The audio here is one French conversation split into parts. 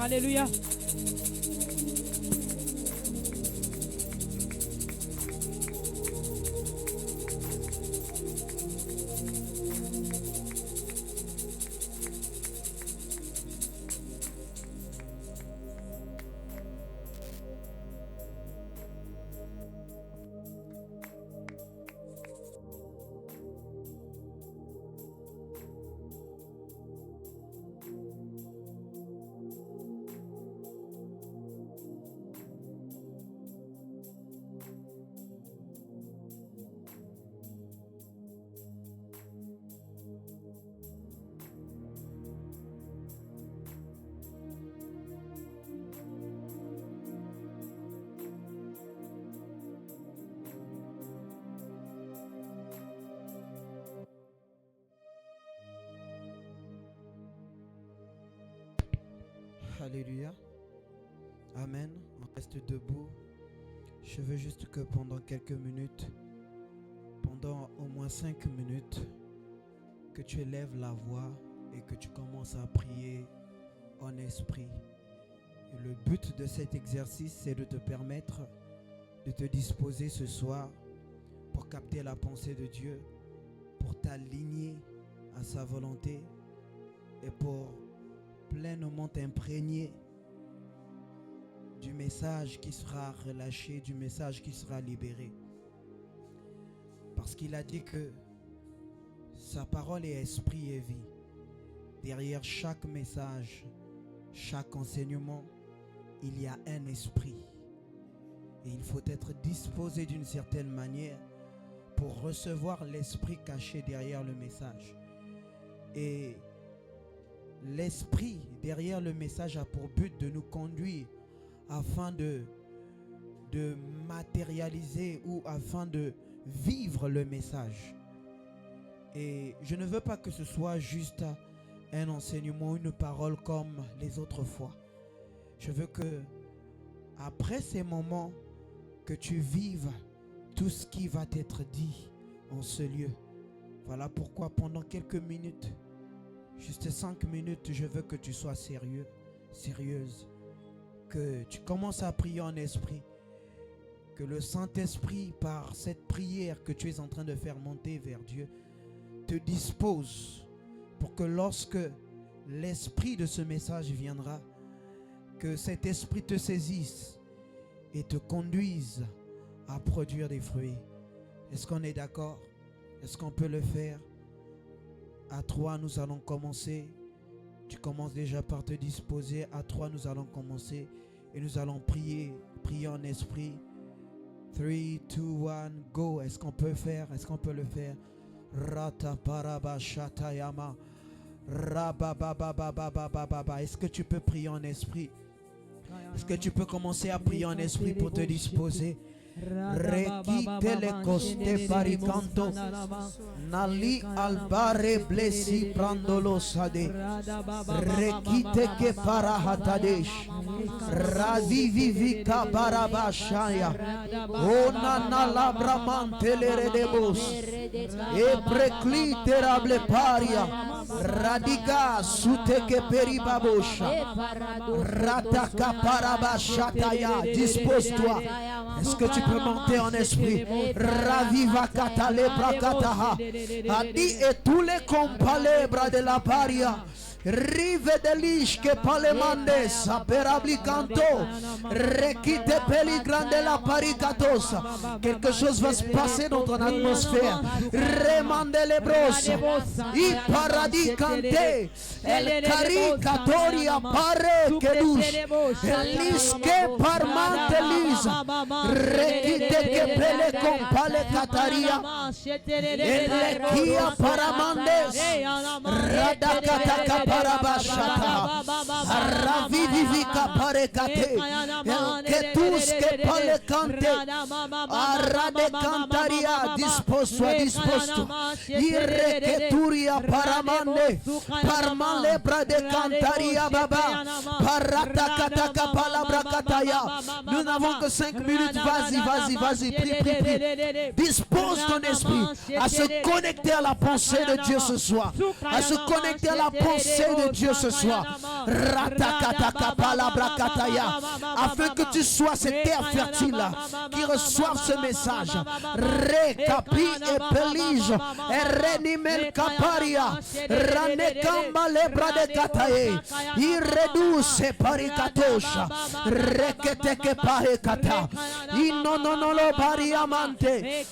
Alléluia. Alléluia. Amen. On reste debout. Je veux juste que pendant quelques minutes, pendant au moins 5 minutes, que tu élèves la voix et que tu commences à prier en esprit. Et le but de cet exercice, c'est de te permettre de te disposer ce soir pour capter la pensée de Dieu, pour t'aligner à sa volonté et pour pleinement imprégné du message qui sera relâché, du message qui sera libéré. Parce qu'il a dit que sa parole est esprit et vie. Derrière chaque message, chaque enseignement, il y a un esprit. Et il faut être disposé d'une certaine manière pour recevoir l'esprit caché derrière le message. Et l'esprit derrière le message a pour but de nous conduire afin de matérialiser ou afin de vivre le message. Et je ne veux pas que ce soit juste un enseignement, une parole comme les autres fois. Je veux que après ces moments, que tu vives tout ce qui va t'être dit en ce lieu. Voilà pourquoi pendant quelques minutes, juste 5 minutes, je veux que tu sois sérieux, sérieuse. Que tu commences à prier en esprit. Que le Saint-Esprit, par cette prière que tu es en train de faire monter vers Dieu, te dispose pour que lorsque l'esprit de ce message viendra, que cet esprit te saisisse et te conduise à produire des fruits. Est-ce qu'on est d'accord? Est-ce qu'on peut le faire? À 3, nous allons commencer. Tu commences déjà par te disposer. À 3, nous allons commencer. Et nous allons prier en esprit. 3, 2, 1, go. Est-ce qu'on peut faire? Est-ce qu'on peut le faire? Rata paraba shatayama. Rabababababababa. Est-ce que tu peux prier en esprit? Est-ce que tu peux commencer à prier en esprit pour te disposer? Requite le coste paricanto Nali albare blessi prandolo sade Requite que parahatadesh Ravivivi kabarabashaya Onana labramante leredebos E precli terable paria Radiga sute que peribabosha Rataka parabashataya. Dispose-toi. Est-ce que tu peux monter en esprit? Raviva katale brakataha. Adi et tous les compalebres de la paria. Rive de lish que palemandes aperabli canto requite peligrande la paricatos. Quelque chose va se passer dans ton atmosphère. Remande les brosses i paradis canté el caricatoria pare que douche elisque parmante lisa requite que pele compale cataria el kia paramandes radakataka parabashata ravivivika parekate que tous que pale cante arade cantaria dispose-toi irrequeturia paramande parman lepra de cantaria baba paratakataka palabra kataya. Nous n'avons que 5 minutes. Vas-y, prie. Dispose ton esprit à se connecter à la pensée de Dieu ce soir, à se connecter à la pensée de Dieu ce soir. Ratakataka palabra Kataya, afin que tu sois cette terre fertile qui reçoive ce message. Rekapi et Pelige, Renimel Kaparia, Ranekamba lebra de Katae, Ireduse Parikatosha, Reketeke Parekata, Inonono Pariamante,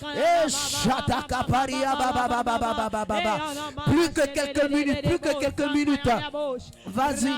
Eshataka Paria Baba Baba Baba. Plus que quelques minutes, plus que quelques minutes. Vas-y.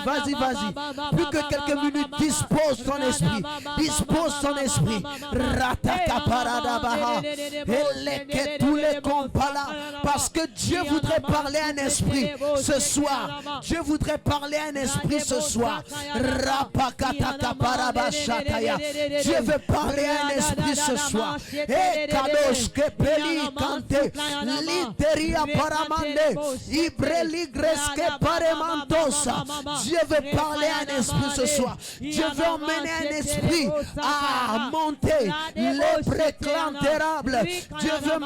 Plus que quelques minutes, dispose ton esprit. Dispose ton esprit. Rataka Paradabaha. Eleke tous les compala. Parce que Dieu voudrait parler à un esprit ce soir. Dieu voudrait parler à un esprit ce soir. Rapakataka Parabashataya. Dieu veut parler à un esprit ce soir. Et Kadosh Kepeli Kante. Literia Paramande. Ibreli Greske Paremantosa. Dieu veut parler à un esprit ce soir. Dieu veut emmener un esprit à monter les préclanterables. Dieu veut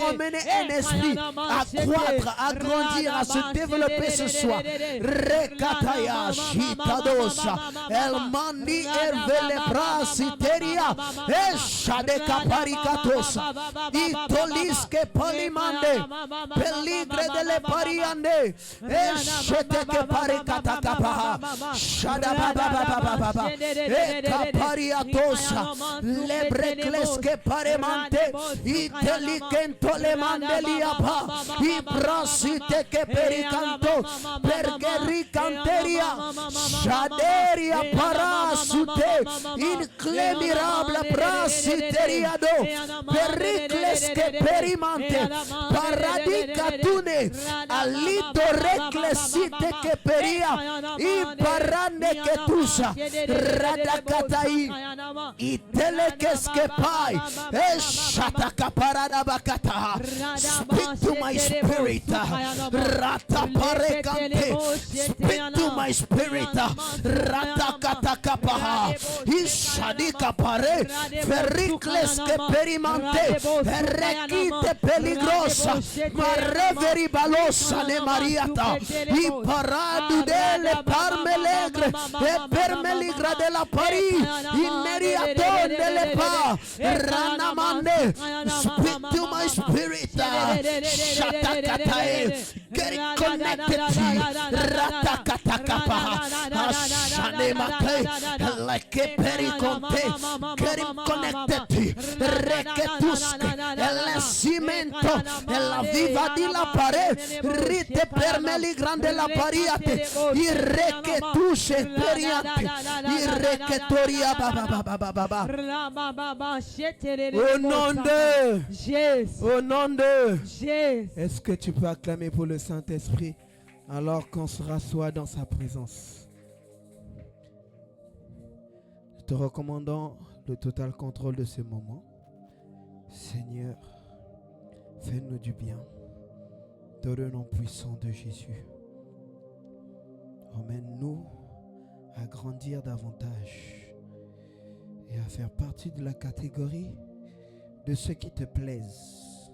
emmener un esprit à croître, à grandir, à se développer ce soir. Rekataya Shitadosa El Mandi Ervelebra Siteria Eshadeka Parikatosa Itoliske Polimande Peligre de le Pariande Esheteke Parikatakapa Shadababa Ekapariatosa Lebrekleske Paremante Itelikento le Mandeliapa Ibrasiteke Pericanto Pergericanteria Shaderia Parasute Inclemirable Brasiteriado Pericleske Perimante Paradicatune Alito Reclesite que peria y parane que tusa radakatai y telekes que pai eshataka parada bakata. Speak to my spirit rata parekante. Speak to my spirit ratakata kapaha ishadika pare fericles que perimante requite peligrosa marreveri balosa ne mariata y paradu delle parmelegre e permeligra de la pari inmeriato delle pa ranamande. Speak to my spirit shatakatae. Get it connected ratakatakapaha ashanemate like periconte. Get it connected reketuske el cimento la viva di la pared rite permeli grande la pariate i reketushe periate i reketoria baba. Au nom de Jésus. Au nom de Jésus. Est-ce que tu peux acclamer pour le Saint-Esprit alors qu'on se rassoit dans sa présence? Nous te recommandons le total contrôle de ce moment. Seigneur, fais-nous du bien. Dans le nom puissant de Jésus. Emmène-nous à grandir davantage et à faire partie de la catégorie de ceux qui te plaisent,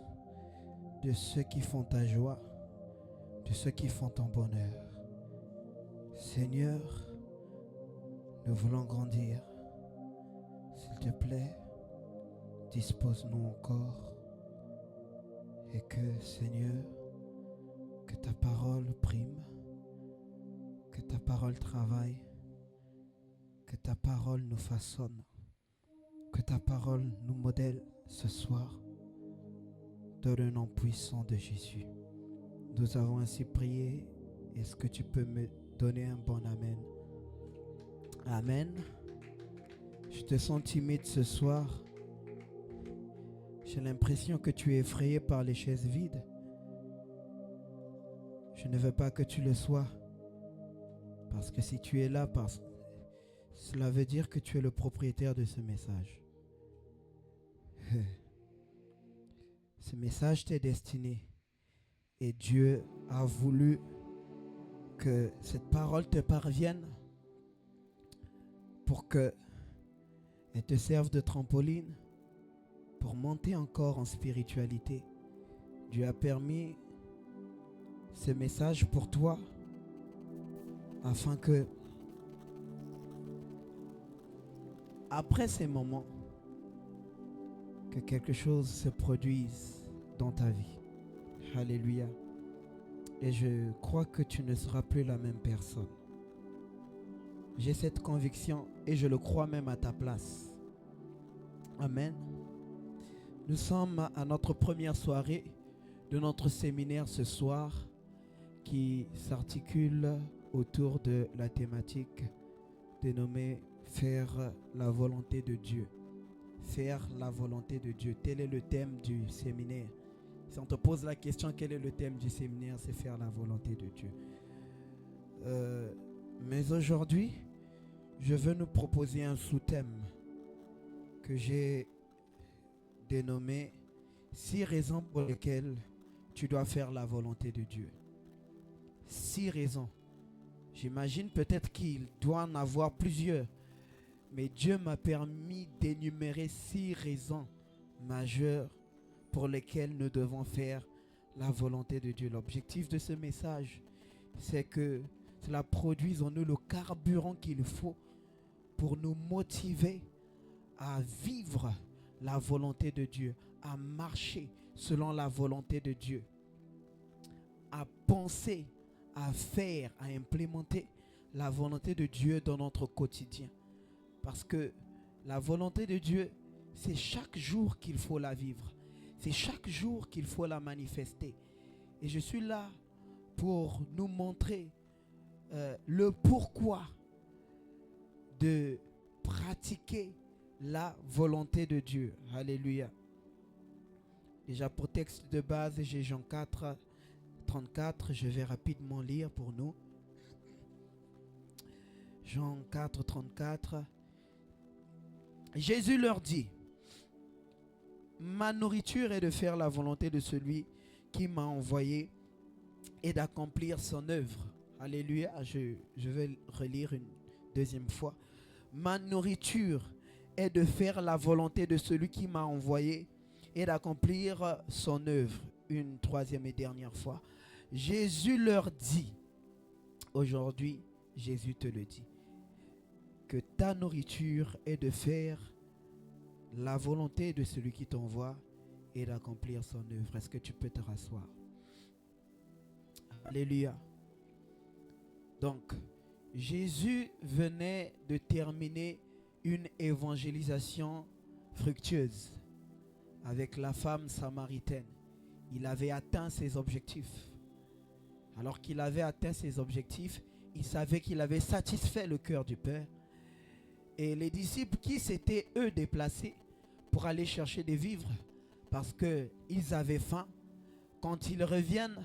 de ceux qui font ta joie, de ceux qui font ton bonheur. Seigneur, nous voulons grandir. S'il te plaît, dispose-nous encore et que, Seigneur, que ta parole prime, que ta parole travaille, que ta parole nous façonne, que ta parole nous modèle ce soir, dans le nom puissant de Jésus. Nous avons ainsi prié. Est-ce que tu peux me donner un bon amen? Amen. Je te sens timide ce soir. J'ai l'impression que tu es effrayé par les chaises vides. Je ne veux pas que tu le sois. Parce que si tu es là, cela veut dire que tu es le propriétaire de ce message. Ce message t'est destiné. Et Dieu a voulu que cette parole te parvienne pour qu'elle te serve de trampoline pour monter encore en spiritualité. Dieu a permis ce message pour toi afin que après ces moments, que quelque chose se produise dans ta vie. Alléluia. Et je crois que tu ne seras plus la même personne. J'ai cette conviction et je le crois même à ta place. Amen. Nous sommes à notre première soirée de notre séminaire ce soir qui s'articule autour de la thématique dénommée « Faire la volonté de Dieu ». Faire la volonté de Dieu. Tel est le thème du séminaire. Si on te pose la question, quel est le thème du séminaire, c'est faire la volonté de Dieu. Mais aujourd'hui, je veux nous proposer un sous-thème que j'ai dénommé 6 raisons pour lesquelles tu dois faire la volonté de Dieu. 6 raisons. J'imagine peut-être qu'il doit en avoir plusieurs. Mais Dieu m'a permis d'énumérer 6 raisons majeures pour lesquelles nous devons faire la volonté de Dieu. L'objectif de ce message, c'est que cela produise en nous le carburant qu'il faut pour nous motiver à vivre la volonté de Dieu, à marcher selon la volonté de Dieu, à penser, à faire, à implémenter la volonté de Dieu dans notre quotidien. Parce que la volonté de Dieu, c'est chaque jour qu'il faut la vivre. C'est chaque jour qu'il faut la manifester. Et je suis là pour nous montrer le pourquoi de pratiquer la volonté de Dieu. Alléluia. Déjà pour texte de base, j'ai Jean 4, 34. Je vais rapidement lire pour nous. Jean 4, 34. Jésus leur dit, ma nourriture est de faire la volonté de celui qui m'a envoyé et d'accomplir son œuvre. Alléluia, je vais relire une deuxième fois. Ma nourriture est de faire la volonté de celui qui m'a envoyé et d'accomplir son œuvre. Une troisième et dernière fois. Jésus leur dit, aujourd'hui, Jésus te le dit, que ta nourriture est de faire la volonté de celui qui t'envoie et d'accomplir son œuvre. Est-ce que tu peux te rasseoir? Alléluia. Donc, Jésus venait de terminer une évangélisation fructueuse avec la femme samaritaine. Il avait atteint ses objectifs. Alors qu'il avait atteint ses objectifs, il savait qu'il avait satisfait le cœur du Père. Et les disciples qui s'étaient eux déplacés pour aller chercher des vivres parce qu'ils avaient faim, quand ils reviennent,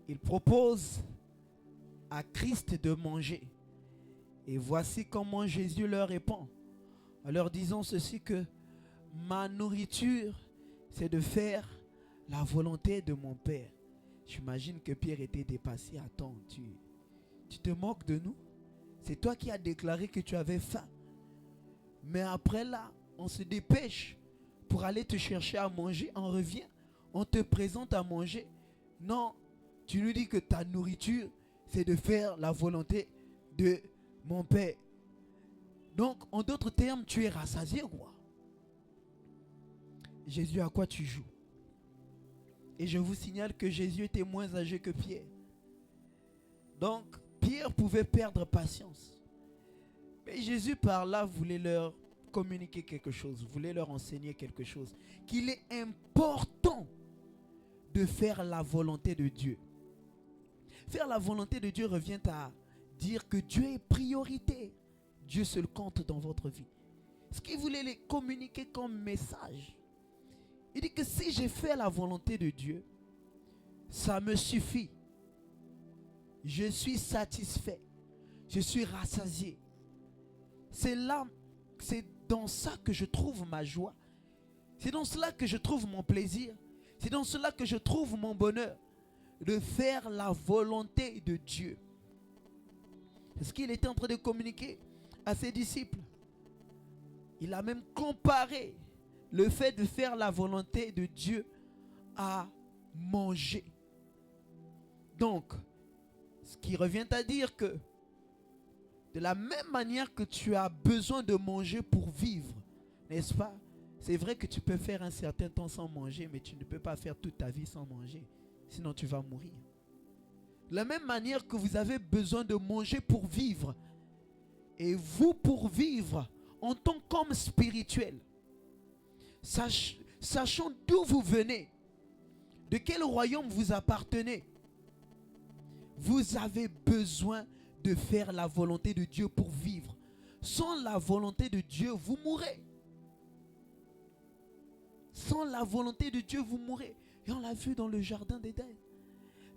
ils proposent à Christ de manger. Et voici comment Jésus leur répond en leur disant ceci, que ma nourriture, c'est de faire la volonté de mon Père. J'imagine que Pierre était dépassé. Attends, tu te moques de nous? C'est toi qui as déclaré que tu avais faim. Mais après là, on se dépêche pour aller te chercher à manger. On revient, on te présente à manger. Non, tu nous dis que ta nourriture, c'est de faire la volonté de mon Père. Donc, en d'autres termes, tu es rassasié, quoi. Jésus, à quoi tu joues? Et je vous signale que Jésus était moins âgé que Pierre. Donc, Pierre pouvait perdre patience. Mais Jésus, par là, voulait leur communiquer quelque chose, voulait leur enseigner quelque chose. Qu'il est important de faire la volonté de Dieu. Faire la volonté de Dieu revient à dire que Dieu est priorité. Dieu seul compte dans votre vie. Ce qu'il voulait les communiquer comme message. Il dit que si j'ai fait la volonté de Dieu, ça me suffit. Je suis satisfait. Je suis rassasié. C'est là, c'est dans ça que je trouve ma joie. C'est dans cela que je trouve mon plaisir. C'est dans cela que je trouve mon bonheur. De faire la volonté de Dieu. C'est ce qu'il était en train de communiquer à ses disciples. Il a même comparé le fait de faire la volonté de Dieu à manger. Donc, ce qui revient à dire que De la même manière que tu as besoin de manger pour vivre, n'est-ce pas? C'est vrai que tu peux faire un certain temps sans manger, mais tu ne peux pas faire toute ta vie sans manger. Sinon tu vas mourir. De la même manière que vous avez besoin de manger pour vivre, et vous pour vivre en tant qu'homme spirituel, sachant d'où vous venez, de quel royaume vous appartenez, vous avez besoin de faire la volonté de Dieu pour vivre. Sans la volonté de Dieu, vous mourrez. Sans la volonté de Dieu, vous mourrez. Et on l'a vu dans le jardin d'Éden.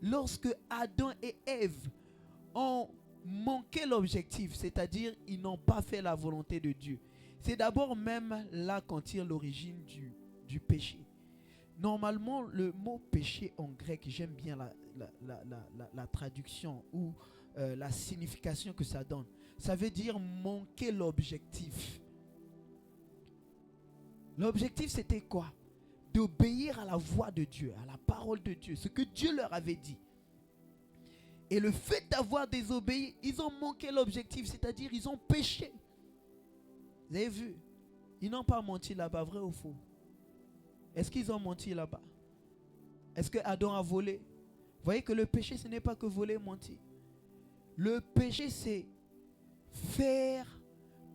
Lorsque Adam et Ève ont manqué l'objectif, c'est-à-dire ils n'ont pas fait la volonté de Dieu. C'est d'abord même là qu'on tire l'origine du péché. Normalement, le mot péché en grec, j'aime bien la traduction ou la signification que ça donne. Ça veut dire manquer l'objectif. L'objectif, c'était quoi? D'obéir à la voix de Dieu, à la parole de Dieu, ce que Dieu leur avait dit. Et le fait d'avoir désobéi, ils ont manqué l'objectif, c'est-à-dire ils ont péché. Vous avez vu? Ils n'ont pas menti là-bas, vrai ou faux? Est-ce qu'ils ont menti là-bas? Est-ce que Adam a volé? Vous voyez que le péché, ce n'est pas que voler, mentir. Le péché, c'est faire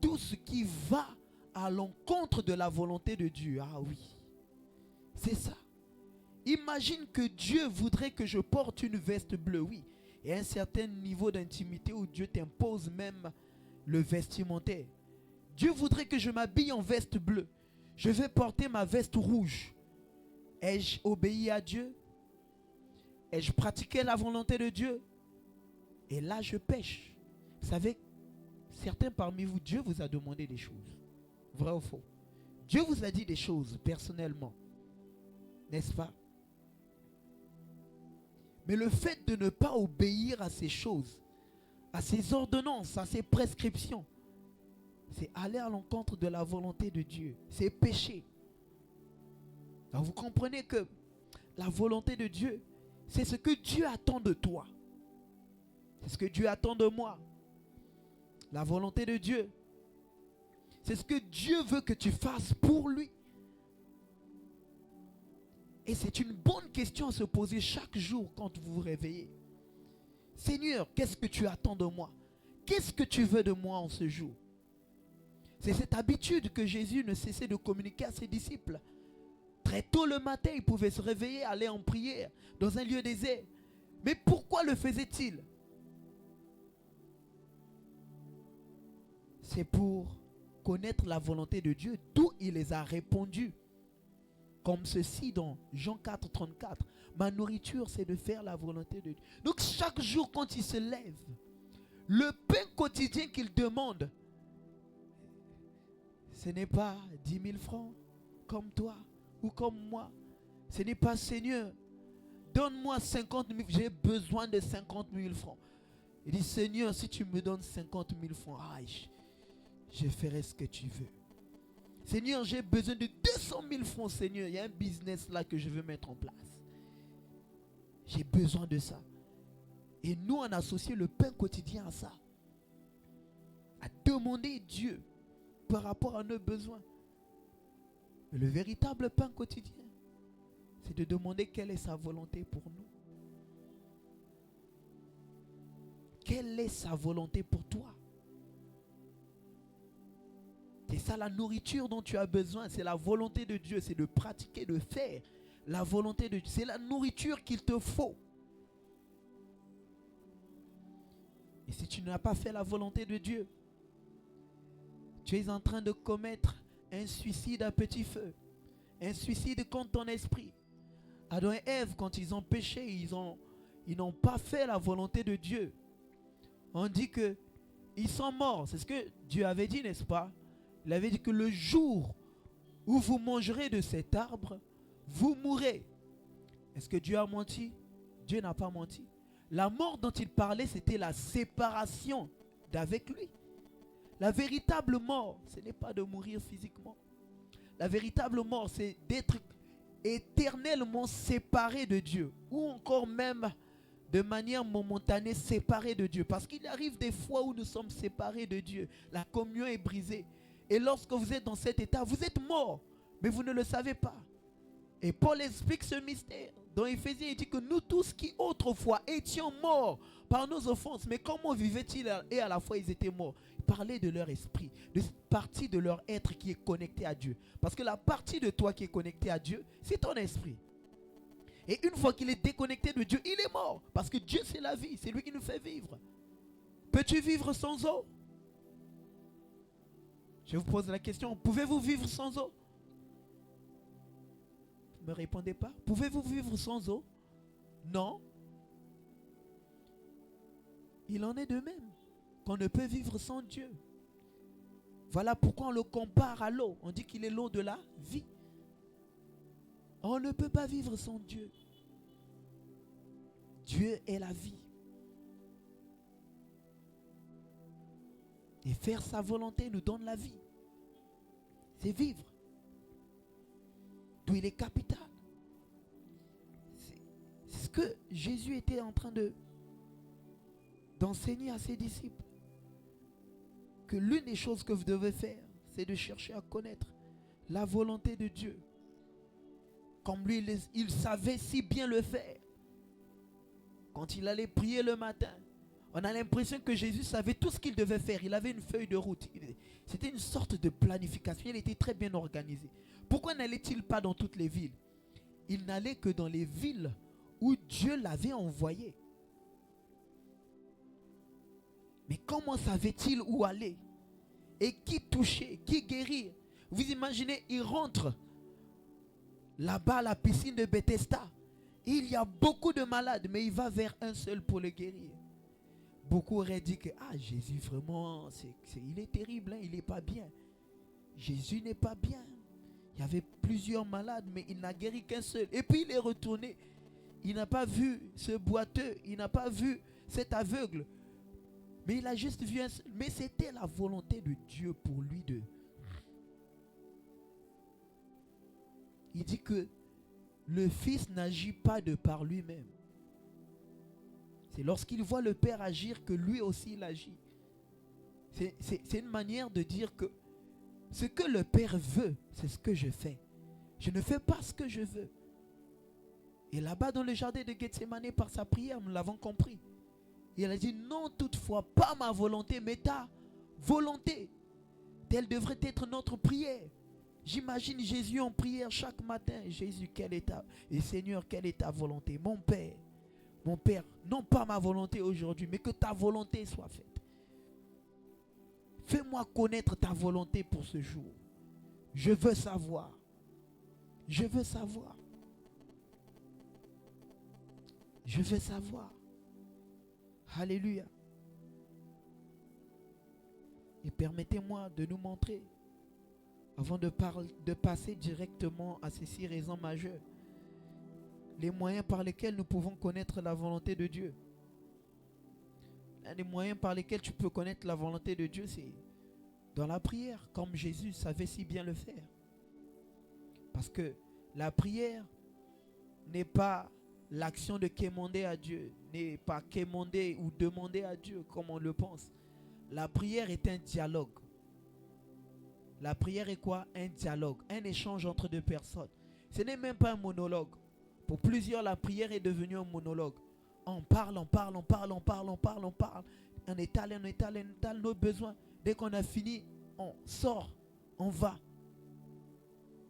tout ce qui va à l'encontre de la volonté de Dieu. Ah oui, c'est ça. Imagine que Dieu voudrait que je porte une veste bleue, oui. Et un certain niveau d'intimité où Dieu t'impose même le vestimentaire. Dieu voudrait que je m'habille en veste bleue. Je vais porter ma veste rouge. Ai-je obéi à Dieu? Ai-je pratiqué la volonté de Dieu? Et là, je pêche. Vous savez, certains parmi vous, Dieu vous a demandé des choses. Vrai ou faux? Dieu vous a dit des choses personnellement. N'est-ce pas? Mais le fait de ne pas obéir à ces choses, à ces ordonnances, à ces prescriptions, c'est aller à l'encontre de la volonté de Dieu. C'est péché. Alors vous comprenez que la volonté de Dieu, c'est ce que Dieu attend de toi. C'est ce que Dieu attend de moi. La volonté de Dieu, c'est ce que Dieu veut que tu fasses pour lui. Et c'est une bonne question à se poser chaque jour quand vous vous réveillez. Seigneur, qu'est-ce que tu attends de moi? Qu'est-ce que tu veux de moi en ce jour? C'est cette habitude que Jésus ne cessait de communiquer à ses disciples. Très tôt le matin, il pouvait se réveiller, aller en prière dans un lieu désert. Mais pourquoi le faisait-il? C'est pour connaître la volonté de Dieu, d'où il les a répondus. Comme ceci dans Jean 4, 34. Ma nourriture, c'est de faire la volonté de Dieu. Donc chaque jour quand il se lève, le pain quotidien qu'il demande, ce n'est pas 10 000 francs comme toi ou comme moi. Ce n'est pas Seigneur, donne-moi 50 000, j'ai besoin de 50 000 francs. Il dit Seigneur, si tu me donnes 50 000 francs, je ferai ce que tu veux. Seigneur, j'ai besoin de 200 000 francs, Seigneur. Il y a un business là que je veux mettre en place. J'ai besoin de ça. Et nous, on associe le pain quotidien à ça. À demander Dieu par rapport à nos besoins. Mais le véritable pain quotidien, c'est de demander quelle est sa volonté pour nous. Quelle est sa volonté pour toi? C'est ça la nourriture dont tu as besoin. C'est la volonté de Dieu. C'est de pratiquer, de faire la volonté de Dieu. C'est la nourriture qu'il te faut. Et si tu n'as pas fait la volonté de Dieu, tu es en train de commettre un suicide à petit feu. Un suicide contre ton esprit. Adam et Ève, quand ils ont péché, ils n'ont pas fait la volonté de Dieu. On dit qu'ils sont morts. C'est ce que Dieu avait dit, n'est-ce pas? Il avait dit que le jour où vous mangerez de cet arbre, vous mourrez. Est-ce que Dieu a menti? Dieu n'a pas menti. La mort dont il parlait, c'était la séparation d'avec lui. La véritable mort, ce n'est pas de mourir physiquement. La véritable mort, c'est d'être éternellement séparé de Dieu. Ou encore même de manière momentanée séparés de Dieu. Parce qu'il arrive des fois où nous sommes séparés de Dieu. La communion est brisée. Et lorsque vous êtes dans cet état, vous êtes mort, mais vous ne le savez pas. Et Paul explique ce mystère. Dans Éphésiens, il dit que nous tous qui autrefois étions morts par nos offenses, mais comment vivaient-ils et à la fois ils étaient morts? Il parlait de leur esprit, de cette partie de leur être qui est connectée à Dieu. Parce que la partie de toi qui est connectée à Dieu, c'est ton esprit. Et une fois qu'il est déconnecté de Dieu, il est mort. Parce que Dieu, c'est la vie. C'est lui qui nous fait vivre. Peux-tu vivre sans eau? Je vous pose la question. Pouvez-vous vivre sans eau? Vous ne me répondez pas. Pouvez-vous vivre sans eau? Non. Il en est de même. Qu'on ne peut vivre sans Dieu. Voilà pourquoi on le compare à l'eau. On dit qu'il est l'eau de la vie. On ne peut pas vivre sans Dieu. Dieu est la vie. Et faire sa volonté nous donne la vie. C'est vivre. D'où il est capital. C'est ce que Jésus était en train d'enseigner à ses disciples. Que l'une des choses que vous devez faire, c'est de chercher à connaître la volonté de Dieu. Comme lui, il savait si bien le faire. Quand il allait prier le matin, on a l'impression que Jésus savait tout ce qu'il devait faire. Il avait une feuille de route. C'était une sorte de planification. Il était très bien organisé. Pourquoi n'allait-il pas dans toutes les villes? Il n'allait que dans les villes où Dieu l'avait envoyé. Mais comment savait-il où aller? Et qui toucher? Qui guérir? Vous imaginez, il rentre là-bas à la piscine de Bethesda. Il y a beaucoup de malades, mais il va vers un seul pour le guérir. Beaucoup auraient dit que Jésus vraiment, il est terrible, hein, il n'est pas bien. Jésus n'est pas bien. Il y avait plusieurs malades, mais il n'a guéri qu'un seul. Et puis il est retourné. Il n'a pas vu ce boiteux, il n'a pas vu cet aveugle. Mais il a juste vu un seul. Mais c'était la volonté de Dieu pour lui de... Il dit que le Fils n'agit pas de par lui-même. C'est lorsqu'il voit le Père agir que lui aussi il agit. C'est une manière de dire que ce que le Père veut, c'est ce que je fais. Je ne fais pas ce que je veux. Et là-bas dans le jardin de Gethsémane, par sa prière, nous l'avons compris. Il a dit non toutefois, pas ma volonté, mais ta volonté. Telle devrait être notre prière. J'imagine Jésus en prière chaque matin. Jésus, quelle est ta... Et Seigneur, quelle est ta volonté? Mon Père, non pas ma volonté aujourd'hui, mais que ta volonté soit faite. Fais-moi connaître ta volonté pour ce jour. Je veux savoir. Je veux savoir. Je veux savoir. Alléluia. Et permettez-moi de nous montrer, avant de passer directement à ces 6 raisons majeures, les moyens par lesquels nous pouvons connaître la volonté de Dieu. L'un des moyens par lesquels tu peux connaître la volonté de Dieu, c'est dans la prière, comme Jésus savait si bien le faire. Parce que la prière n'est pas l'action de quémander à Dieu, n'est pas quémander ou demander à Dieu comme on le pense. La prière est un dialogue. La prière est quoi? Un dialogue, un échange entre deux personnes. Ce n'est même pas un monologue. Pour plusieurs, la prière est devenue un monologue. On parle, on parle, on parle, on parle, on parle, on parle. On étale nos besoins. Dès qu'on a fini, on sort, on va.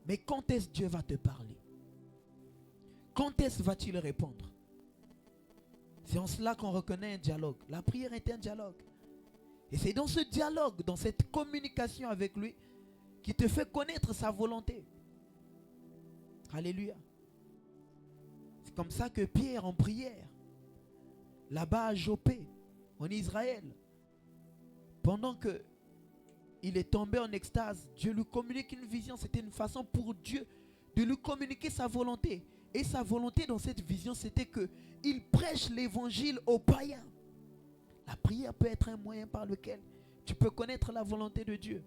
Mais quand est-ce que Dieu va te parler? Quand est-ce va-t-il répondre? C'est en cela qu'on reconnaît un dialogue. La prière est un dialogue. Et c'est dans ce dialogue, dans cette communication avec lui, qui te fait connaître sa volonté. Alléluia. C'est comme ça que Pierre, en prière, là-bas à Jopé, en Israël, pendant que il est tombé en extase, Dieu lui communique une vision. C'était une façon pour Dieu de lui communiquer sa volonté. Et sa volonté dans cette vision, c'était qu'il prêche l'évangile aux païens. La prière peut être un moyen par lequel tu peux connaître la volonté de Dieu.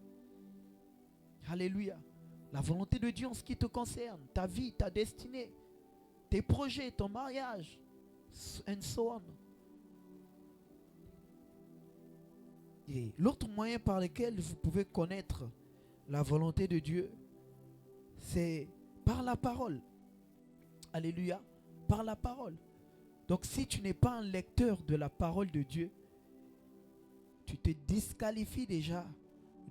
Alléluia. La volonté de Dieu en ce qui te concerne, ta vie, ta destinée, tes projets, ton mariage, and so on. Et l'autre moyen par lequel vous pouvez connaître la volonté de Dieu, c'est par la parole. Alléluia. Par la parole. Donc si tu n'es pas un lecteur de la parole de Dieu, tu te disqualifies déjà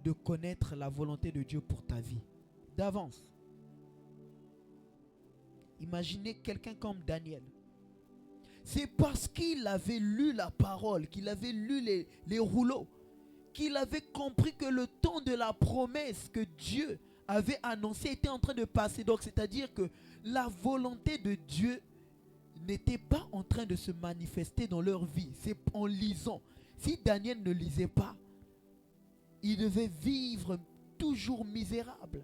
de connaître la volonté de Dieu pour ta vie. D'avance. Imaginez quelqu'un comme Daniel. C'est parce qu'il avait lu la parole, qu'il avait lu les rouleaux, qu'il avait compris que le temps de la promesse que Dieu avait annoncé était en train de passer. Donc c'est-à-dire que la volonté de Dieu n'était pas en train de se manifester dans leur vie. C'est en lisant. Si Daniel ne lisait pas, il devait vivre toujours misérable.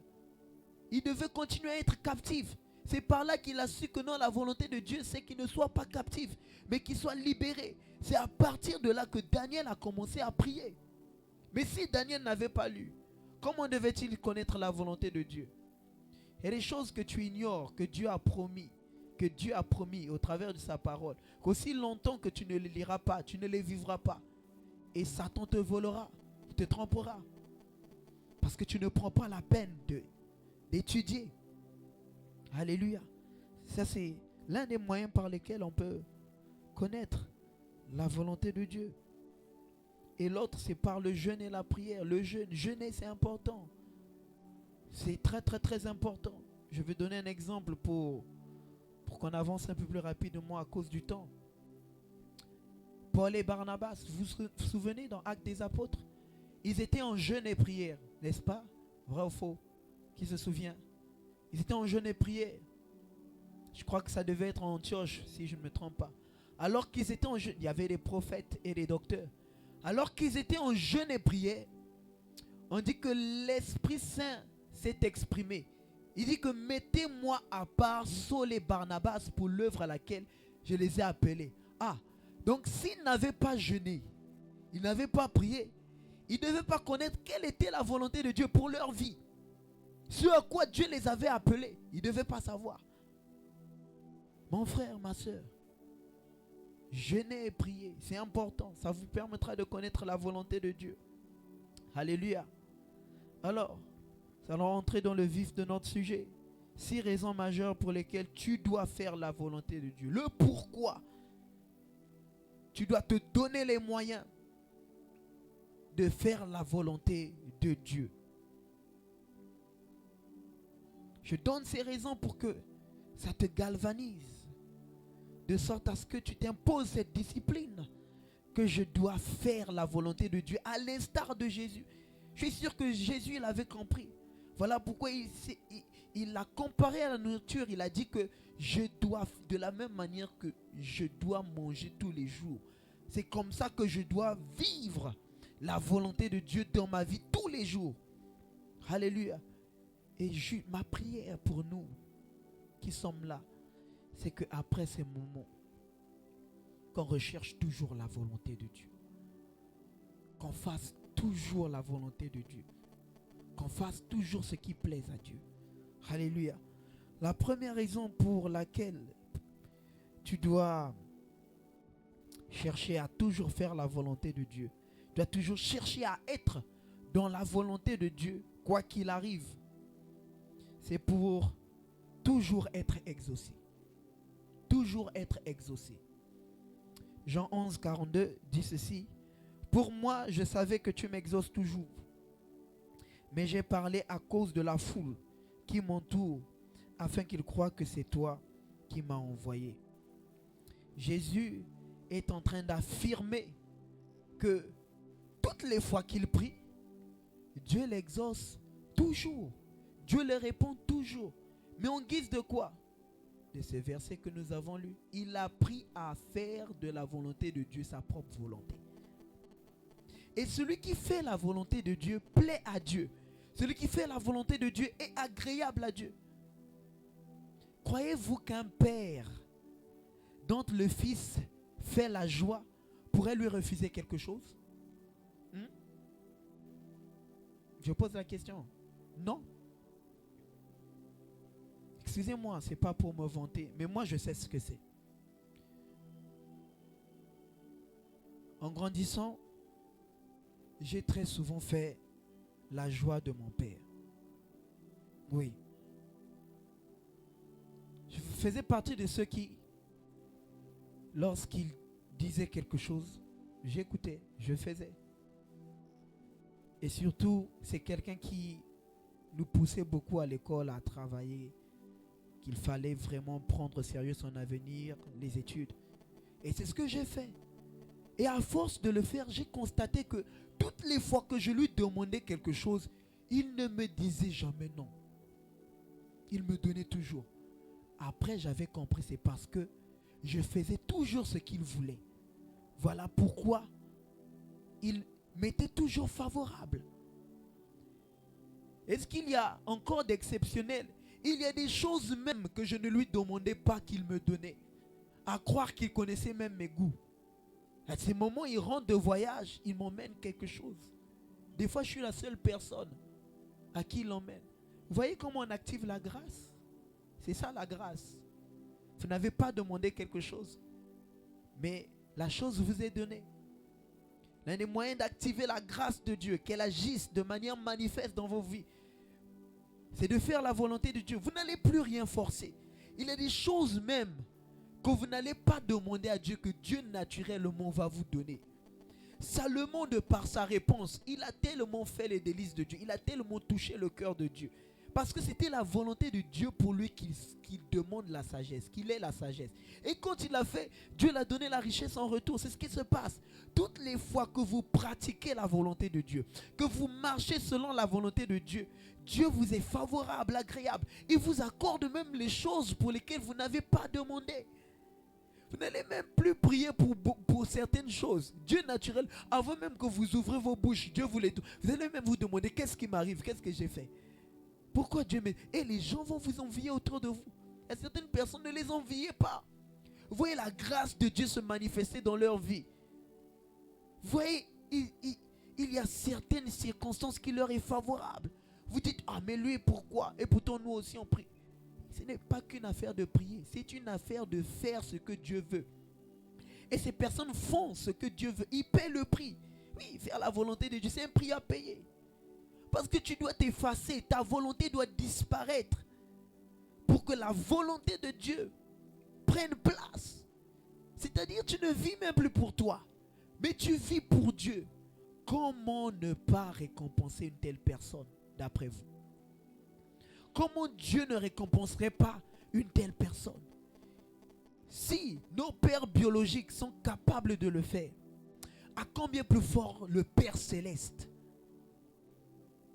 Il devait continuer à être captif. C'est par là qu'il a su que non, la volonté de Dieu, c'est qu'il ne soit pas captif, mais qu'il soit libéré. C'est à partir de là que Daniel a commencé à prier. Mais si Daniel n'avait pas lu, comment devait-il connaître la volonté de Dieu? Il y a des choses que tu ignores, que Dieu a promis au travers de sa parole, qu'aussi longtemps que tu ne les liras pas, tu ne les vivras pas. Et Satan te volera, te trompera. Parce que tu ne prends pas la peine d'étudier. Alléluia. Ça, c'est l'un des moyens par lesquels on peut connaître la volonté de Dieu. Et l'autre, c'est par le jeûne et la prière. Le jeûne, jeûner, c'est important. C'est très, très, très important. Je vais donner un exemple pour qu'on avance un peu plus rapidement à cause du temps. Paul et Barnabas, vous vous souvenez dans Actes des Apôtres? Ils étaient en jeûne et prière, n'est-ce pas? Vrai ou faux? Qui se souvient? Ils étaient en jeûne et prière. Je crois que ça devait être en Antioche, si je ne me trompe pas. Alors qu'ils étaient en jeûne, il y avait des prophètes et des docteurs. Alors qu'ils étaient en jeûne et prière, on dit que l'Esprit Saint s'est exprimé. Il dit que mettez-moi à part Saul et Barnabas pour l'œuvre à laquelle je les ai appelés. Ah, donc s'ils n'avaient pas jeûné, ils n'avaient pas prié, ils ne devaient pas connaître quelle était la volonté de Dieu pour leur vie. Ce à quoi Dieu les avait appelés, ils ne devaient pas savoir. Mon frère, ma soeur, jeûner et prier, c'est important. Ça vous permettra de connaître la volonté de Dieu. Alléluia. Alors, nous allons rentrer dans le vif de notre sujet. 6 raisons majeures pour lesquelles tu dois faire la volonté de Dieu. Le pourquoi. Tu dois te donner les moyens de faire la volonté de Dieu. Je donne ces raisons pour que ça te galvanise. De sorte à ce que tu t'imposes cette discipline. Que je dois faire la volonté de Dieu. À l'instar de Jésus. Je suis sûr que Jésus l'avait compris. Voilà pourquoi il l'a comparé à la nourriture. Il a dit que je dois, de la même manière que je dois manger tous les jours. C'est comme ça que je dois vivre la volonté de Dieu dans ma vie tous les jours. Alléluia. Et ma prière pour nous qui sommes là, c'est qu'après ces moments, qu'on recherche toujours la volonté de Dieu. Qu'on fasse toujours la volonté de Dieu. Qu'on fasse toujours ce qui plaît à Dieu. Alléluia. La première raison pour laquelle tu dois chercher à toujours faire la volonté de Dieu. Tu dois toujours chercher à être dans la volonté de Dieu, quoi qu'il arrive. C'est pour toujours être exaucé. Toujours être exaucé. Jean 11, 42 dit ceci. Pour moi, je savais que tu m'exauces toujours. Mais j'ai parlé à cause de la foule qui m'entoure, afin qu'ils croient que c'est toi qui m'as envoyé. Jésus est en train d'affirmer que toutes les fois qu'il prie, Dieu l'exauce toujours. Dieu le répond toujours. Mais en guise de quoi? De ce verset que nous avons lu. Il a appris à faire de la volonté de Dieu sa propre volonté. Et celui qui fait la volonté de Dieu plaît à Dieu. Celui qui fait la volonté de Dieu est agréable à Dieu. Croyez-vous qu'un père dont le fils fait la joie pourrait lui refuser quelque chose? Je pose la question. Non. Excusez-moi, ce n'est pas pour me vanter, mais moi je sais ce que c'est. En grandissant, j'ai très souvent fait la joie de mon père. Oui. Je faisais partie de ceux qui, lorsqu'il disait quelque chose, j'écoutais, je faisais. Et surtout, c'est quelqu'un qui nous poussait beaucoup à l'école à travailler, qu'il fallait vraiment prendre au sérieux son avenir, les études. Et c'est ce que j'ai fait. Et à force de le faire, j'ai constaté que toutes les fois que je lui demandais quelque chose, il ne me disait jamais non. Il me donnait toujours. Après, j'avais compris, c'est parce que je faisais toujours ce qu'il voulait. Voilà pourquoi il m'était toujours favorable. Est-ce qu'il y a encore d'exceptionnel? Il y a des choses même que je ne lui demandais pas qu'il me donnait. À croire qu'il connaissait même mes goûts. À ces moments, il rentre de voyage, il m'emmène quelque chose. Des fois, je suis la seule personne à qui il l'emmène. Vous voyez comment on active la grâce? C'est ça la grâce. Vous n'avez pas demandé quelque chose, mais la chose vous est donnée. L'un des moyens d'activer la grâce de Dieu, qu'elle agisse de manière manifeste dans vos vies, c'est de faire la volonté de Dieu. Vous n'allez plus rien forcer. Il y a des choses même que vous n'allez pas demander à Dieu, que Dieu naturellement va vous donner. Salomon, de par sa réponse, il a tellement fait les délices de Dieu, il a tellement touché le cœur de Dieu, parce que c'était la volonté de Dieu pour lui qu'il demande la sagesse, qu'il ait la sagesse. Et quand il l'a fait, Dieu l'a donné la richesse en retour. C'est ce qui se passe. Toutes les fois que vous pratiquez la volonté de Dieu, que vous marchez selon la volonté de Dieu, Dieu vous est favorable, agréable. Il vous accorde même les choses pour lesquelles vous n'avez pas demandé. Vous n'allez même plus prier pour certaines choses. Dieu naturel, avant même que vous ouvrez vos bouches, Dieu vous les donne. Vous allez même vous demander, qu'est-ce qui m'arrive? Qu'est-ce que j'ai fait? Pourquoi Dieu me... Et les gens vont vous envier autour de vous. Et certaines personnes, ne les enviez pas. Vous voyez la grâce de Dieu se manifester dans leur vie. Vous voyez, il y a certaines circonstances qui leur est favorable. Vous dites, ah mais lui, pourquoi? Et pourtant nous aussi on prie. Ce n'est pas qu'une affaire de prier, c'est une affaire de faire ce que Dieu veut. Et ces personnes font ce que Dieu veut. Ils paient le prix. Oui, faire la volonté de Dieu, c'est un prix à payer. Parce que tu dois t'effacer, ta volonté doit disparaître pour que la volonté de Dieu prenne place. C'est-à-dire, tu ne vis même plus pour toi, mais tu vis pour Dieu. Comment ne pas récompenser une telle personne, d'après vous? Comment Dieu ne récompenserait pas une telle personne? Si nos pères biologiques sont capables de le faire, à combien plus fort le Père céleste?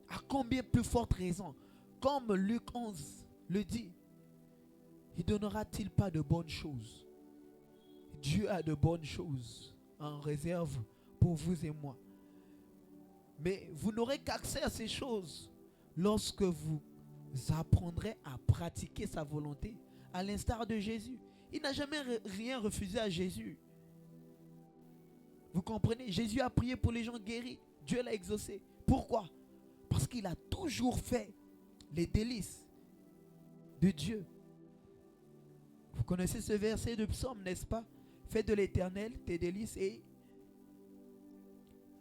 À combien plus forte raison? Comme Luc 11 le dit, il donnera-t-il pas de bonnes choses? Dieu a de bonnes choses en réserve pour vous et moi. Mais vous n'aurez qu'accès à ces choses lorsque vous apprendrez à pratiquer sa volonté, à l'instar de Jésus. Il n'a jamais rien refusé à Jésus. Vous comprenez? Jésus a prié pour les gens guéris. Dieu l'a exaucé. Pourquoi? Parce qu'il a toujours fait les délices de Dieu. Vous connaissez ce verset de Psaume, n'est-ce pas? Fais de l'Éternel tes délices et...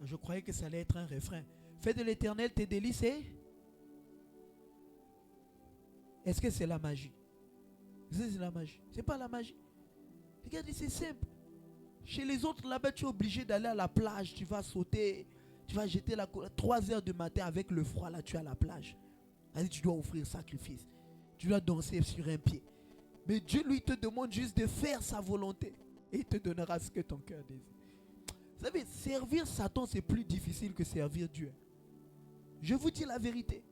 Je croyais que ça allait être un refrain. Fais de l'Éternel tes délices et... Est-ce que c'est la magie? C'est la magie. C'est pas la magie. Regardez, c'est simple. Chez les autres, là-bas, tu es obligé d'aller à la plage. Tu vas sauter. Tu vas jeter la 3 heures du matin avec le froid. Là, tu es à la plage. Allez, tu dois offrir sacrifice. Tu dois danser sur un pied. Mais Dieu, lui, te demande juste de faire sa volonté. Et il te donnera ce que ton cœur désire. Vous savez, servir Satan, c'est plus difficile que servir Dieu. Je vous dis la vérité.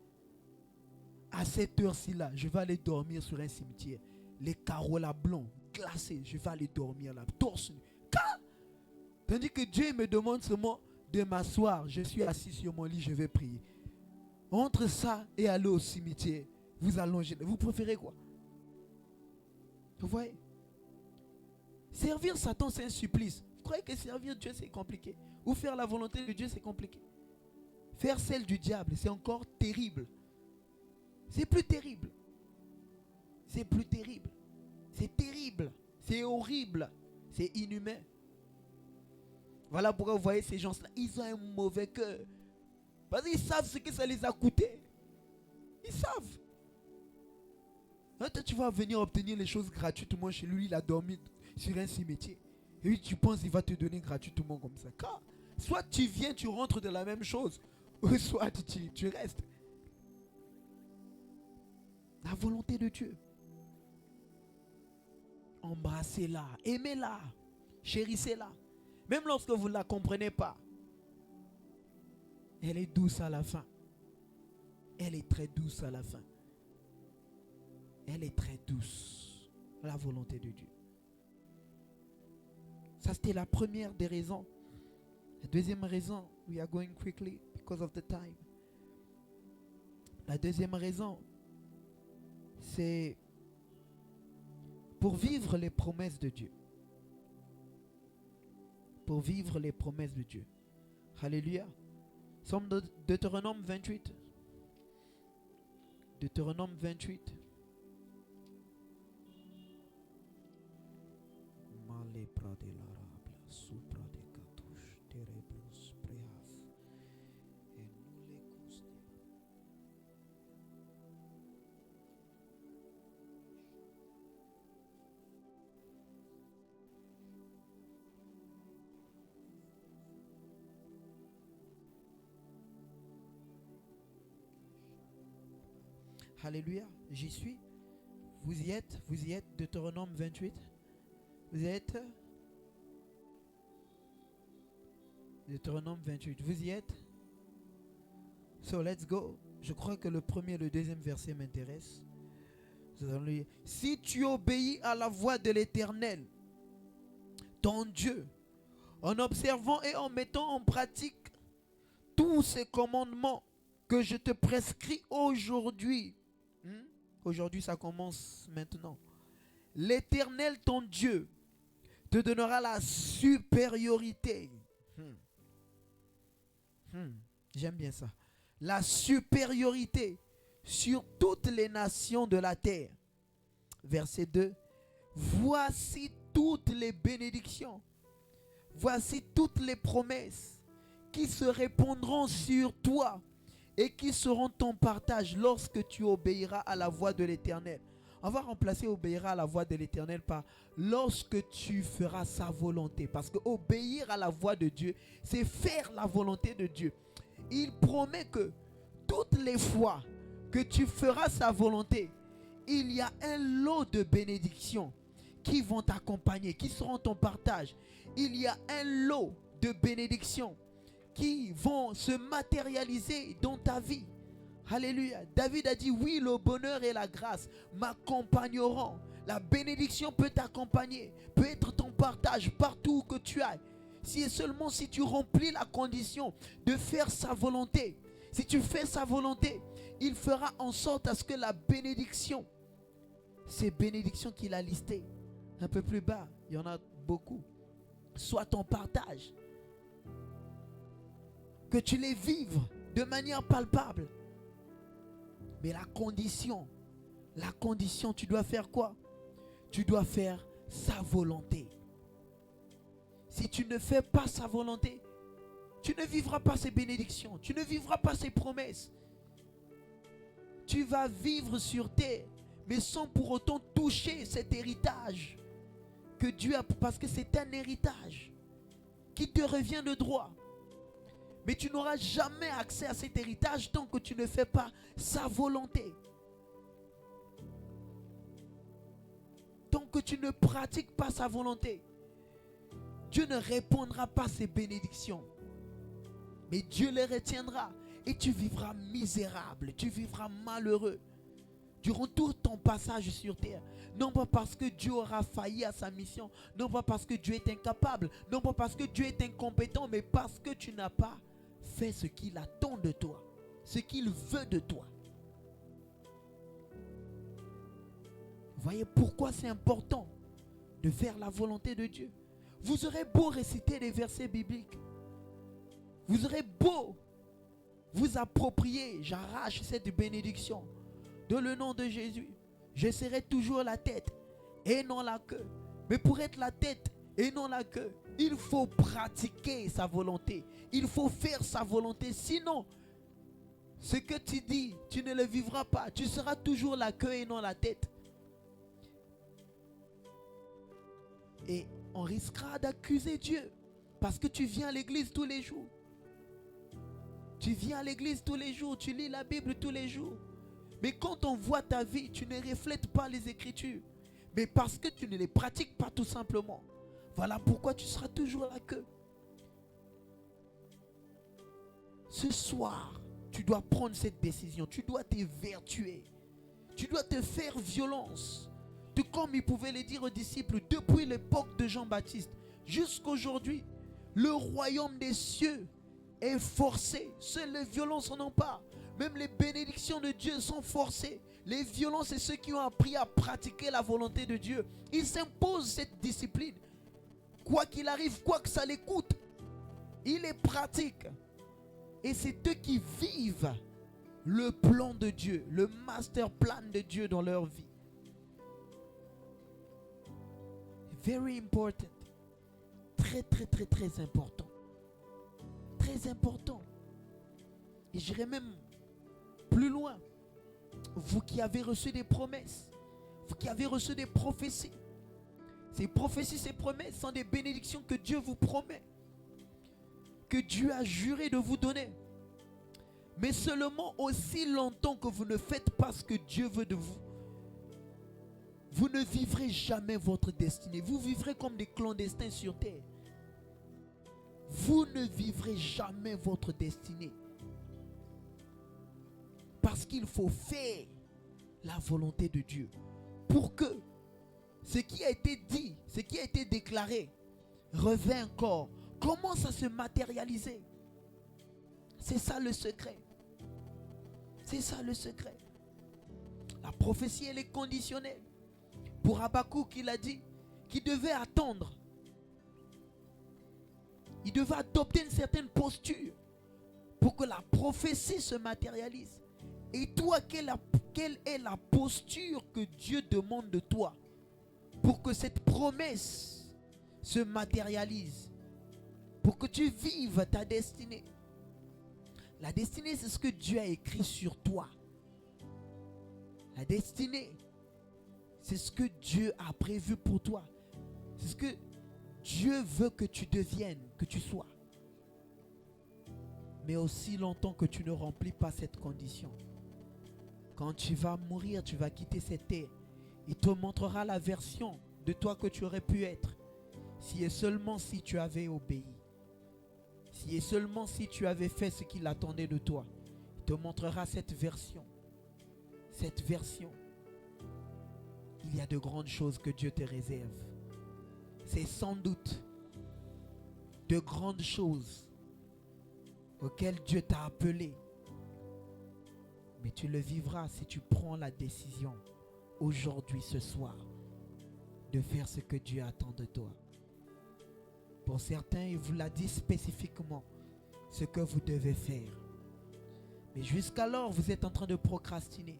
À cette heure-ci-là, je vais aller dormir sur un cimetière. Les carreaux là blancs, glacés, je vais aller dormir là, torse nu. Tandis que Dieu me demande seulement de m'asseoir. Je suis assis sur mon lit, je vais prier. Entre ça et aller au cimetière, vous allongez. Vous préférez quoi? Vous voyez? Servir Satan, c'est un supplice. Vous croyez que servir Dieu, c'est compliqué? Ou faire la volonté de Dieu, c'est compliqué? Faire celle du diable, c'est encore terrible. C'est plus terrible. C'est plus terrible. C'est terrible. C'est horrible. C'est inhumain. Voilà pourquoi vous voyez ces gens-là, ils ont un mauvais cœur. Parce qu'ils savent ce que ça les a coûté. Ils savent. Quand tu vas venir obtenir les choses gratuitement chez lui, il a dormi sur un cimetière. Et puis tu penses qu'il va te donner gratuitement comme ça. Car soit tu viens, tu rentres de la même chose, ou soit tu restes. La volonté de Dieu. Embrassez-la, aimez-la, chérissez-la. Même lorsque vous ne la comprenez pas, elle est douce à la fin. Elle est très douce à la fin. Elle est très douce. La volonté de Dieu. Ça, c'était la première des raisons. La deuxième raison, we are going quickly because of the time. La deuxième raison, c'est pour vivre les promesses de Dieu. Pour vivre les promesses de Dieu. Alléluia. Somme de Deutéronome 28. Deutéronome 28. Alléluia, j'y suis. Vous y êtes, Deutéronome 28. Vous y êtes. Deutéronome 28, vous y êtes. So let's go. Je crois que le premier et le deuxième verset m'intéressent. Si tu obéis à la voix de l'Éternel, ton Dieu, en observant et en mettant en pratique tous ces commandements que je te prescris aujourd'hui. Aujourd'hui, ça commence maintenant. L'Éternel, ton Dieu, te donnera la supériorité. J'aime bien ça. La supériorité sur toutes les nations de la terre. Verset 2. Voici toutes les bénédictions. Voici toutes les promesses qui se répandront sur toi et qui seront ton partage lorsque tu obéiras à la voix de l'Éternel. On va remplacer obéira à la voix de l'Éternel par lorsque tu feras sa volonté. Parce que obéir à la voix de Dieu, c'est faire la volonté de Dieu. Il promet que toutes les fois que tu feras sa volonté, il y a un lot de bénédictions qui vont t'accompagner, qui seront ton partage. Il y a un lot de bénédictions qui vont se matérialiser dans ta vie. Alléluia. David a dit oui, le bonheur et la grâce m'accompagneront. La bénédiction peut t'accompagner, peut être ton partage partout où que tu ailles. Si et seulement si tu remplis la condition de faire sa volonté. Si tu fais sa volonté, il fera en sorte à ce que la bénédiction, ces bénédictions qu'il a listées un peu plus bas, il y en a beaucoup, soit ton partage. Que tu les vives de manière palpable. Mais la condition, tu dois faire quoi? Tu dois faire sa volonté. Si tu ne fais pas sa volonté, tu ne vivras pas ses bénédictions, tu ne vivras pas ses promesses. Tu vas vivre sur terre, mais sans pour autant toucher cet héritage que Dieu a, parce que c'est un héritage qui te revient de droit. Mais tu n'auras jamais accès à cet héritage tant que tu ne fais pas sa volonté. Tant que tu ne pratiques pas sa volonté, Dieu ne répondra pas à ses bénédictions. Mais Dieu les retiendra et tu vivras misérable, tu vivras malheureux durant tout ton passage sur terre. Non pas parce que Dieu aura failli à sa mission, non pas parce que Dieu est incapable, non pas parce que Dieu est incompétent, mais parce que tu n'as pas fait ce qu'il attend de toi, ce qu'il veut de toi. Voyez pourquoi c'est important de faire la volonté de Dieu. Vous aurez beau réciter des versets bibliques, vous aurez beau vous approprier, j'arrache cette bénédiction dans le nom de Jésus. Je serai toujours la tête et non la queue. Mais pour être la tête et non la queue, Il faut pratiquer sa volonté. Il faut faire sa volonté. Sinon, ce que tu dis, tu ne le vivras pas. Tu seras toujours la queue et non la tête. Et on risquera d'accuser Dieu. Parce que tu viens à l'église tous les jours. Tu viens à l'église tous les jours. Tu lis la Bible tous les jours. Mais quand on voit ta vie, tu ne reflètes pas les Écritures. Mais parce que tu ne les pratiques pas tout simplement. Voilà pourquoi tu seras toujours la queue. Ce soir, tu dois prendre cette décision. Tu dois t'évertuer. Tu dois te faire violence. Tout comme il pouvait le dire aux disciples depuis l'époque de Jean-Baptiste jusqu'à aujourd'hui. Le royaume des cieux est forcé. Seules les violences n'en ont pas. Même les bénédictions de Dieu sont forcées. Les violences, c'est ceux qui ont appris à pratiquer la volonté de Dieu. Ils s'imposent cette discipline. Quoi qu'il arrive, quoi que ça les coûte, ils les pratiquent. Et c'est eux qui vivent le plan de Dieu, le master plan de Dieu dans leur vie. Very important. Très, très, très, très important. Très important. Et j'irai même plus loin. Vous qui avez reçu des promesses, vous qui avez reçu des prophéties, ces prophéties, ces promesses sont des bénédictions que Dieu vous promet, que Dieu a juré de vous donner. Mais seulement aussi longtemps que vous ne faites pas ce que Dieu veut de vous, vous ne vivrez jamais votre destinée. Vous vivrez comme des clandestins sur terre. Vous ne vivrez jamais votre destinée. Parce qu'il faut faire la volonté de Dieu. Pour que ce qui a été dit, ce qui a été déclaré, revient encore. Commence à se matérialiser. C'est ça le secret. C'est ça le secret. La prophétie, elle est conditionnelle. Pour Habakkuk, il a dit qu'il devait attendre. Il devait adopter une certaine posture pour que la prophétie se matérialise. Et toi, quelle est la posture que Dieu demande de toi pour que cette promesse se matérialise, pour que tu vives ta destinée? La destinée, c'est ce que Dieu a écrit sur toi. La destinée, c'est ce que Dieu a prévu pour toi. C'est ce que Dieu veut que tu deviennes, que tu sois. Mais aussi longtemps que tu ne remplis pas cette condition. Quand tu vas mourir, tu vas quitter cette terre. Il te montrera la version de toi que tu aurais pu être. Si et seulement si tu avais obéi. Si et seulement si tu avais fait ce qu'il attendait de toi. Il te montrera cette version. Cette version. Il y a de grandes choses que Dieu te réserve. C'est sans doute de grandes choses auxquelles Dieu t'a appelé. Mais tu le vivras si tu prends la décision aujourd'hui, ce soir, de faire ce que Dieu attend de toi. Pour certains, il vous l'a dit spécifiquement ce que vous devez faire. Mais jusqu'alors, vous êtes en train de procrastiner.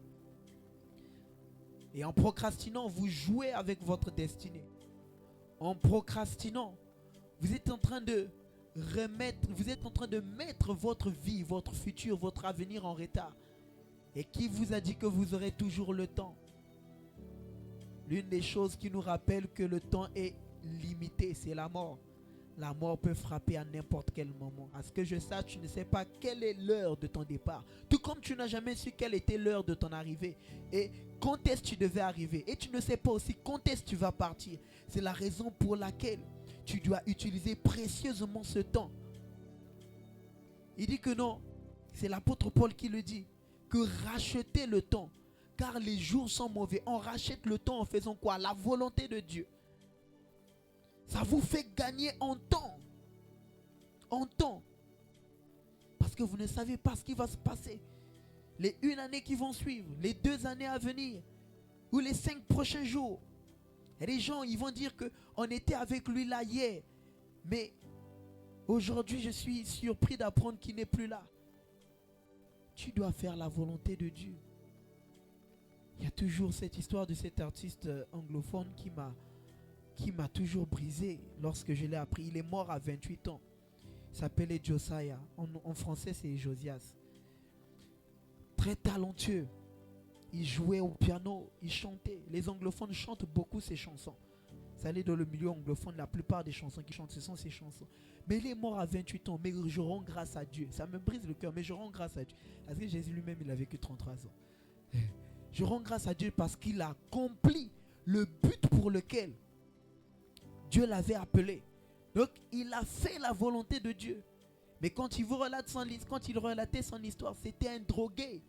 Et en procrastinant, vous jouez avec votre destinée. En procrastinant, vous êtes en train de mettre votre vie, votre futur, votre avenir en retard. Et qui vous a dit que vous aurez toujours le temps? L'une des choses qui nous rappelle que le temps est limité, c'est la mort. La mort peut frapper à n'importe quel moment. À ce que je sache, tu ne sais pas quelle est l'heure de ton départ. Tout comme tu n'as jamais su quelle était l'heure de ton arrivée. Et quand est-ce que tu devais arriver. Et tu ne sais pas aussi quand est-ce que tu vas partir. C'est la raison pour laquelle tu dois utiliser précieusement ce temps. Il dit que non, c'est l'apôtre Paul qui le dit, que racheter le temps, car les jours sont mauvais. On rachète le temps en faisant quoi? La volonté de Dieu. Ça vous fait gagner en temps. En temps. Parce que vous ne savez pas ce qui va se passer. Les 1 année qui vont suivre, les 2 années à venir, ou les 5 prochains jours. Et les gens, ils vont dire qu'on était avec lui là hier. Mais aujourd'hui, je suis surpris d'apprendre qu'il n'est plus là. Tu dois faire la volonté de Dieu. Il y a toujours cette histoire de cet artiste anglophone qui m'a toujours brisé lorsque je l'ai appris. Il est mort à 28 ans. Il s'appelait Josiah. En français, c'est Josias. Très talentueux. Il jouait au piano, il chantait. Les anglophones chantent beaucoup ses chansons. Vous allez dans le milieu anglophone, la plupart des chansons qu'il chante, ce sont ses chansons. Mais il est mort à 28 ans. Mais je rends grâce à Dieu. Ça me brise le cœur, mais je rends grâce à Dieu. Parce que Jésus lui-même, il a vécu 33 ans. Je rends grâce à Dieu parce qu'il a accompli le but pour lequel Dieu l'avait appelé. Donc, il a fait la volonté de Dieu. Mais quand il relatait son histoire, c'était un drogué.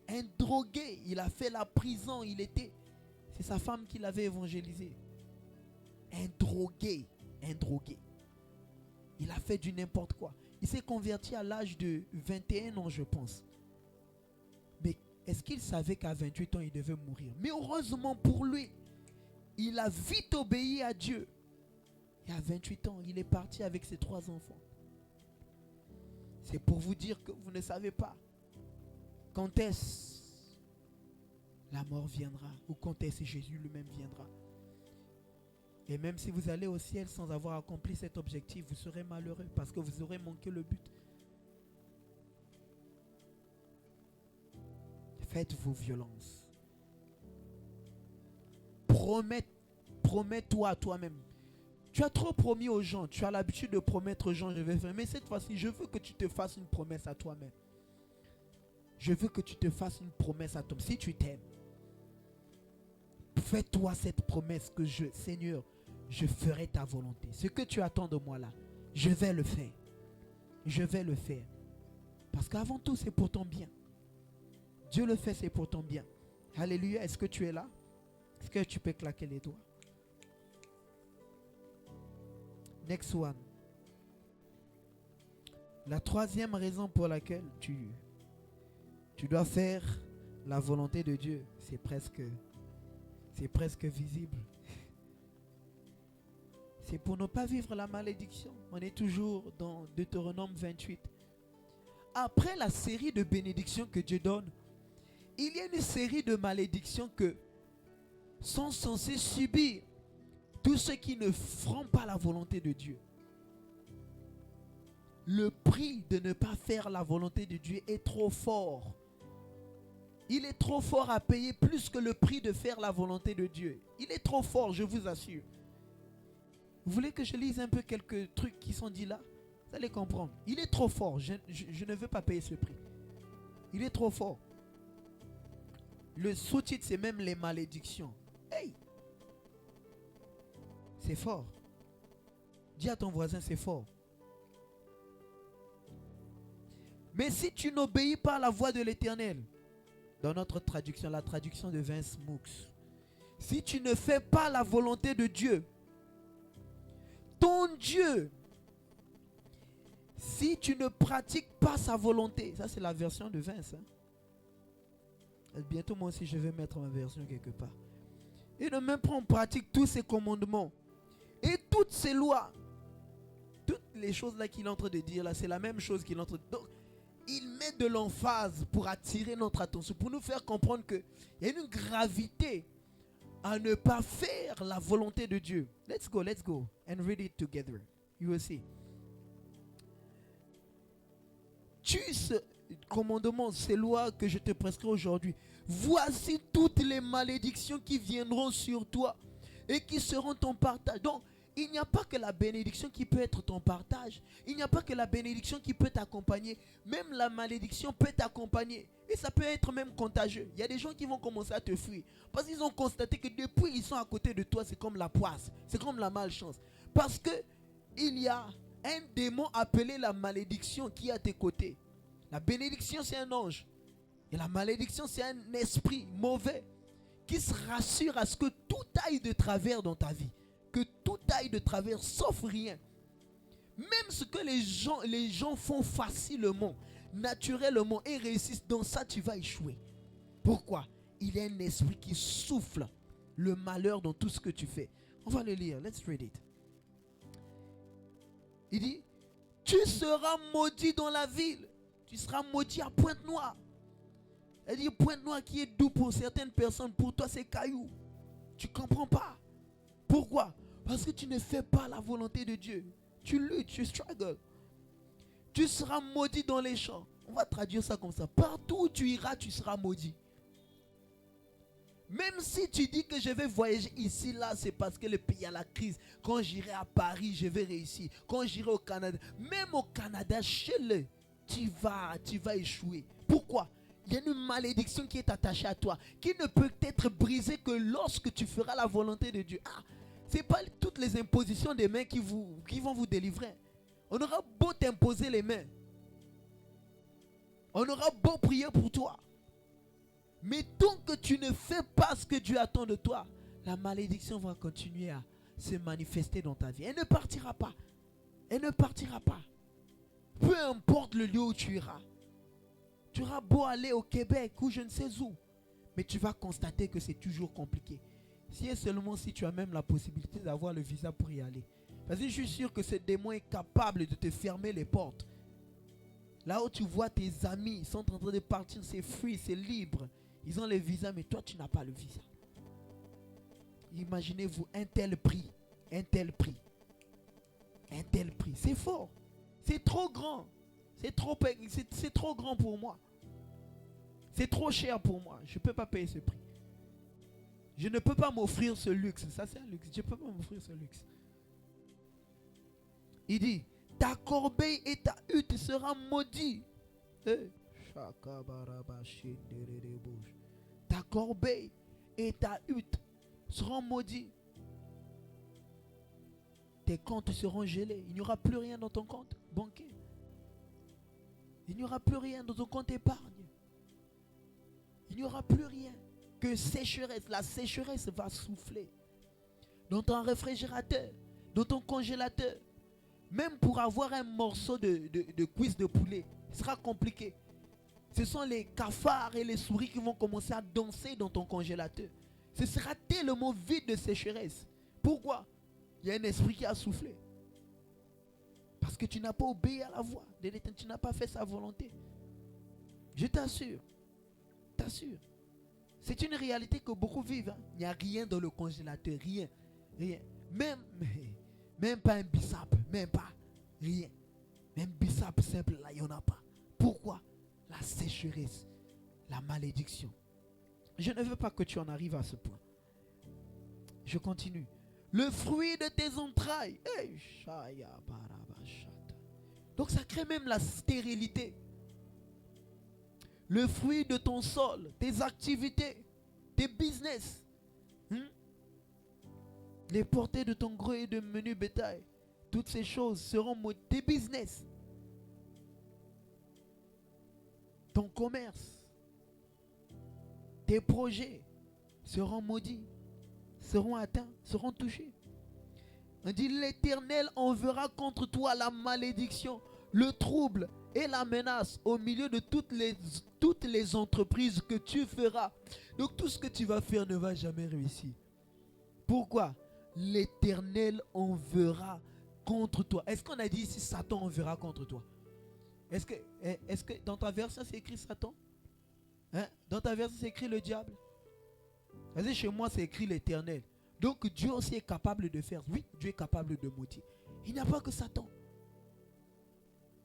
Un drogué. Il a fait la prison. C'est sa femme qui l'avait évangélisé. Un drogué. Un drogué. Il a fait du n'importe quoi. Il s'est converti à l'âge de 21 ans, je pense. Mais est-ce qu'il savait qu'à 28 ans, il devait mourir? Mais heureusement pour lui, il a vite obéi à Dieu. Et à 28 ans, il est parti avec ses 3 enfants. C'est pour vous dire que vous ne savez pas quand est-ce la mort viendra ou quand est-ce Jésus lui-même viendra. Et même si vous allez au ciel sans avoir accompli cet objectif, vous serez malheureux parce que vous aurez manqué le but. Faites vos violences. Promets-toi à toi-même. Tu as trop promis aux gens. Tu as l'habitude de promettre aux gens, je vais faire. Mais cette fois-ci, je veux que tu te fasses une promesse à toi-même. Je veux que tu te fasses une promesse à toi-même. Si tu t'aimes, fais-toi cette promesse que Seigneur, je ferai ta volonté. Ce que tu attends de moi là, je vais le faire. Je vais le faire. Parce qu'avant tout, c'est pour ton bien. Dieu le fait, c'est pour ton bien. Alléluia. Est-ce que tu es là? Est-ce que tu peux claquer les doigts? Next one. La troisième raison pour laquelle tu dois faire la volonté de Dieu, c'est presque visible. C'est pour ne pas vivre la malédiction. On est toujours dans Deutéronome 28. Après la série de bénédictions que Dieu donne, il y a une série de malédictions que sont censés subir tous ceux qui ne feront pas la volonté de Dieu. Le prix de ne pas faire la volonté de Dieu est trop fort. Il est trop fort à payer plus que le prix de faire la volonté de Dieu. Il est trop fort, je vous assure. Vous voulez que je lise un peu quelques trucs qui sont dits là? Vous allez comprendre. Il est trop fort. Je ne veux pas payer ce prix. Il est trop fort. Le sous-titre, c'est même les malédictions. Hey! C'est fort. Dis à ton voisin, c'est fort. Mais si tu n'obéis pas à la voix de l'Éternel, dans notre traduction, la traduction de Vince Moux, si tu ne fais pas la volonté de Dieu, ton Dieu, si tu ne pratiques pas sa volonté, ça c'est la version de Vince. Bientôt moi aussi je vais mettre ma version quelque part. Et ne même pas en pratique tous ses commandements et toutes ses lois. Toutes les choses là qu'il est en train de dire là, c'est la même chose qu'il est en train de dire. Donc, il met de l'emphase pour attirer notre attention, pour nous faire comprendre qu'il y a une gravité à ne pas faire la volonté de Dieu. Let's go and read it together. You will see. Tu ce commandement, ces lois que je te prescris aujourd'hui. Voici toutes les malédictions qui viendront sur toi et qui seront ton partage. Donc, il n'y a pas que la bénédiction qui peut être ton partage. Il n'y a pas que la bénédiction qui peut t'accompagner. Même la malédiction peut t'accompagner. Et ça peut être même contagieux. Il y a des gens qui vont commencer à te fuir. Parce qu'ils ont constaté que depuis ils sont à côté de toi, c'est comme la poisse. C'est comme la malchance. Parce que il y a un démon appelé la malédiction qui est à tes côtés. La bénédiction, c'est un ange. Et la malédiction, c'est un esprit mauvais qui se rassure à ce que tout aille de travers dans ta vie. Que tout aille de travers, sauf rien. Même ce que les gens font facilement, naturellement et réussissent, dans ça tu vas échouer. Pourquoi? Il y a un esprit qui souffle le malheur dans tout ce que tu fais. On va le lire, let's read it. Il dit, tu seras maudit dans la ville. Tu seras maudit à Pointe-Noire. Elle dit Pointe-Noire qui est doux pour certaines personnes, pour toi c'est caillou. Tu ne comprends pas. Pourquoi? Parce que tu ne fais pas la volonté de Dieu. Tu luttes, tu struggles. Tu seras maudit dans les champs. On va traduire ça comme ça. Partout où tu iras, tu seras maudit. Même si tu dis que je vais voyager ici, là, c'est parce que le pays a la crise. Quand j'irai à Paris, je vais réussir. Quand j'irai au Canada, même au Canada, chez le, tu vas échouer. Pourquoi? Il y a une malédiction qui est attachée à toi, qui ne peut être brisée que lorsque tu feras la volonté de Dieu. Ah, ce n'est pas toutes les impositions des mains qui vont vous délivrer. On aura beau t'imposer les mains. On aura beau prier pour toi. Mais tant que tu ne fais pas ce que Dieu attend de toi, la malédiction va continuer à se manifester dans ta vie. Elle ne partira pas. Elle ne partira pas. Peu importe le lieu où tu iras. Tu auras beau aller au Québec ou je ne sais où. Mais tu vas constater que c'est toujours compliqué. Si et seulement si tu as même la possibilité d'avoir le visa pour y aller. Parce que je suis sûr que ce démon est capable de te fermer les portes. Là où tu vois tes amis sont en train de partir, c'est free, c'est libre. Ils ont le visa, mais toi, tu n'as pas le visa. Imaginez-vous un tel prix, un tel prix, un tel prix. C'est fort. C'est trop grand. C'est trop grand pour moi. C'est trop cher pour moi. Je ne peux pas payer ce prix. Je ne peux pas m'offrir ce luxe. Ça, c'est un luxe. Je ne peux pas m'offrir ce luxe. Il dit, ta corbeille et ta hutte sera maudite. Ta corbeille et ta hutte seront maudits. Tes comptes seront gelés. Il n'y aura plus rien dans ton compte bancaire. Il n'y aura plus rien dans ton compte épargne. Il n'y aura plus rien. Que sécheresse. La sécheresse va souffler dans ton réfrigérateur, dans ton congélateur. Même pour avoir un morceau de cuisse de poulet, ce sera compliqué. Ce sont les cafards et les souris qui vont commencer à danser dans ton congélateur. Ce sera tellement vide de sécheresse. Pourquoi? Il y a un esprit qui a soufflé. Parce que tu n'as pas obéi à la voix de l'Éternel. Tu n'as pas fait sa volonté. Je t'assure. T'assure. C'est une réalité que beaucoup vivent. Hein. Il n'y a rien dans le congélateur. Rien. Rien. Même pas un bissap. Même pas. Rien. Même bissap simple là, il n'y en a pas. Pourquoi? La sécheresse. La malédiction. Je ne veux pas que tu en arrives à ce point. Je continue. Le fruit de tes entrailles. Donc ça crée même la stérilité. Le fruit de ton sol, tes activités, tes business. Les portées de ton gros et de menu bétail. Toutes ces choses seront maudites. Tes business. Ton commerce. Tes projets seront maudits. Seront atteints, seront touchés. On dit l'Éternel enverra contre toi la malédiction, le trouble et la menace au milieu de toutes les entreprises que tu feras. Donc tout ce que tu vas faire ne va jamais réussir. Pourquoi? L'Éternel enverra contre toi. Est-ce qu'on a dit ici Satan enverra contre toi? Est-ce que dans ta version c'est écrit Satan? Hein? Dans ta version c'est écrit le diable? Vas-y, chez moi c'est écrit l'Éternel. Donc Dieu aussi est capable de faire. Oui, Dieu est capable de maudire. Il n'y a pas que Satan.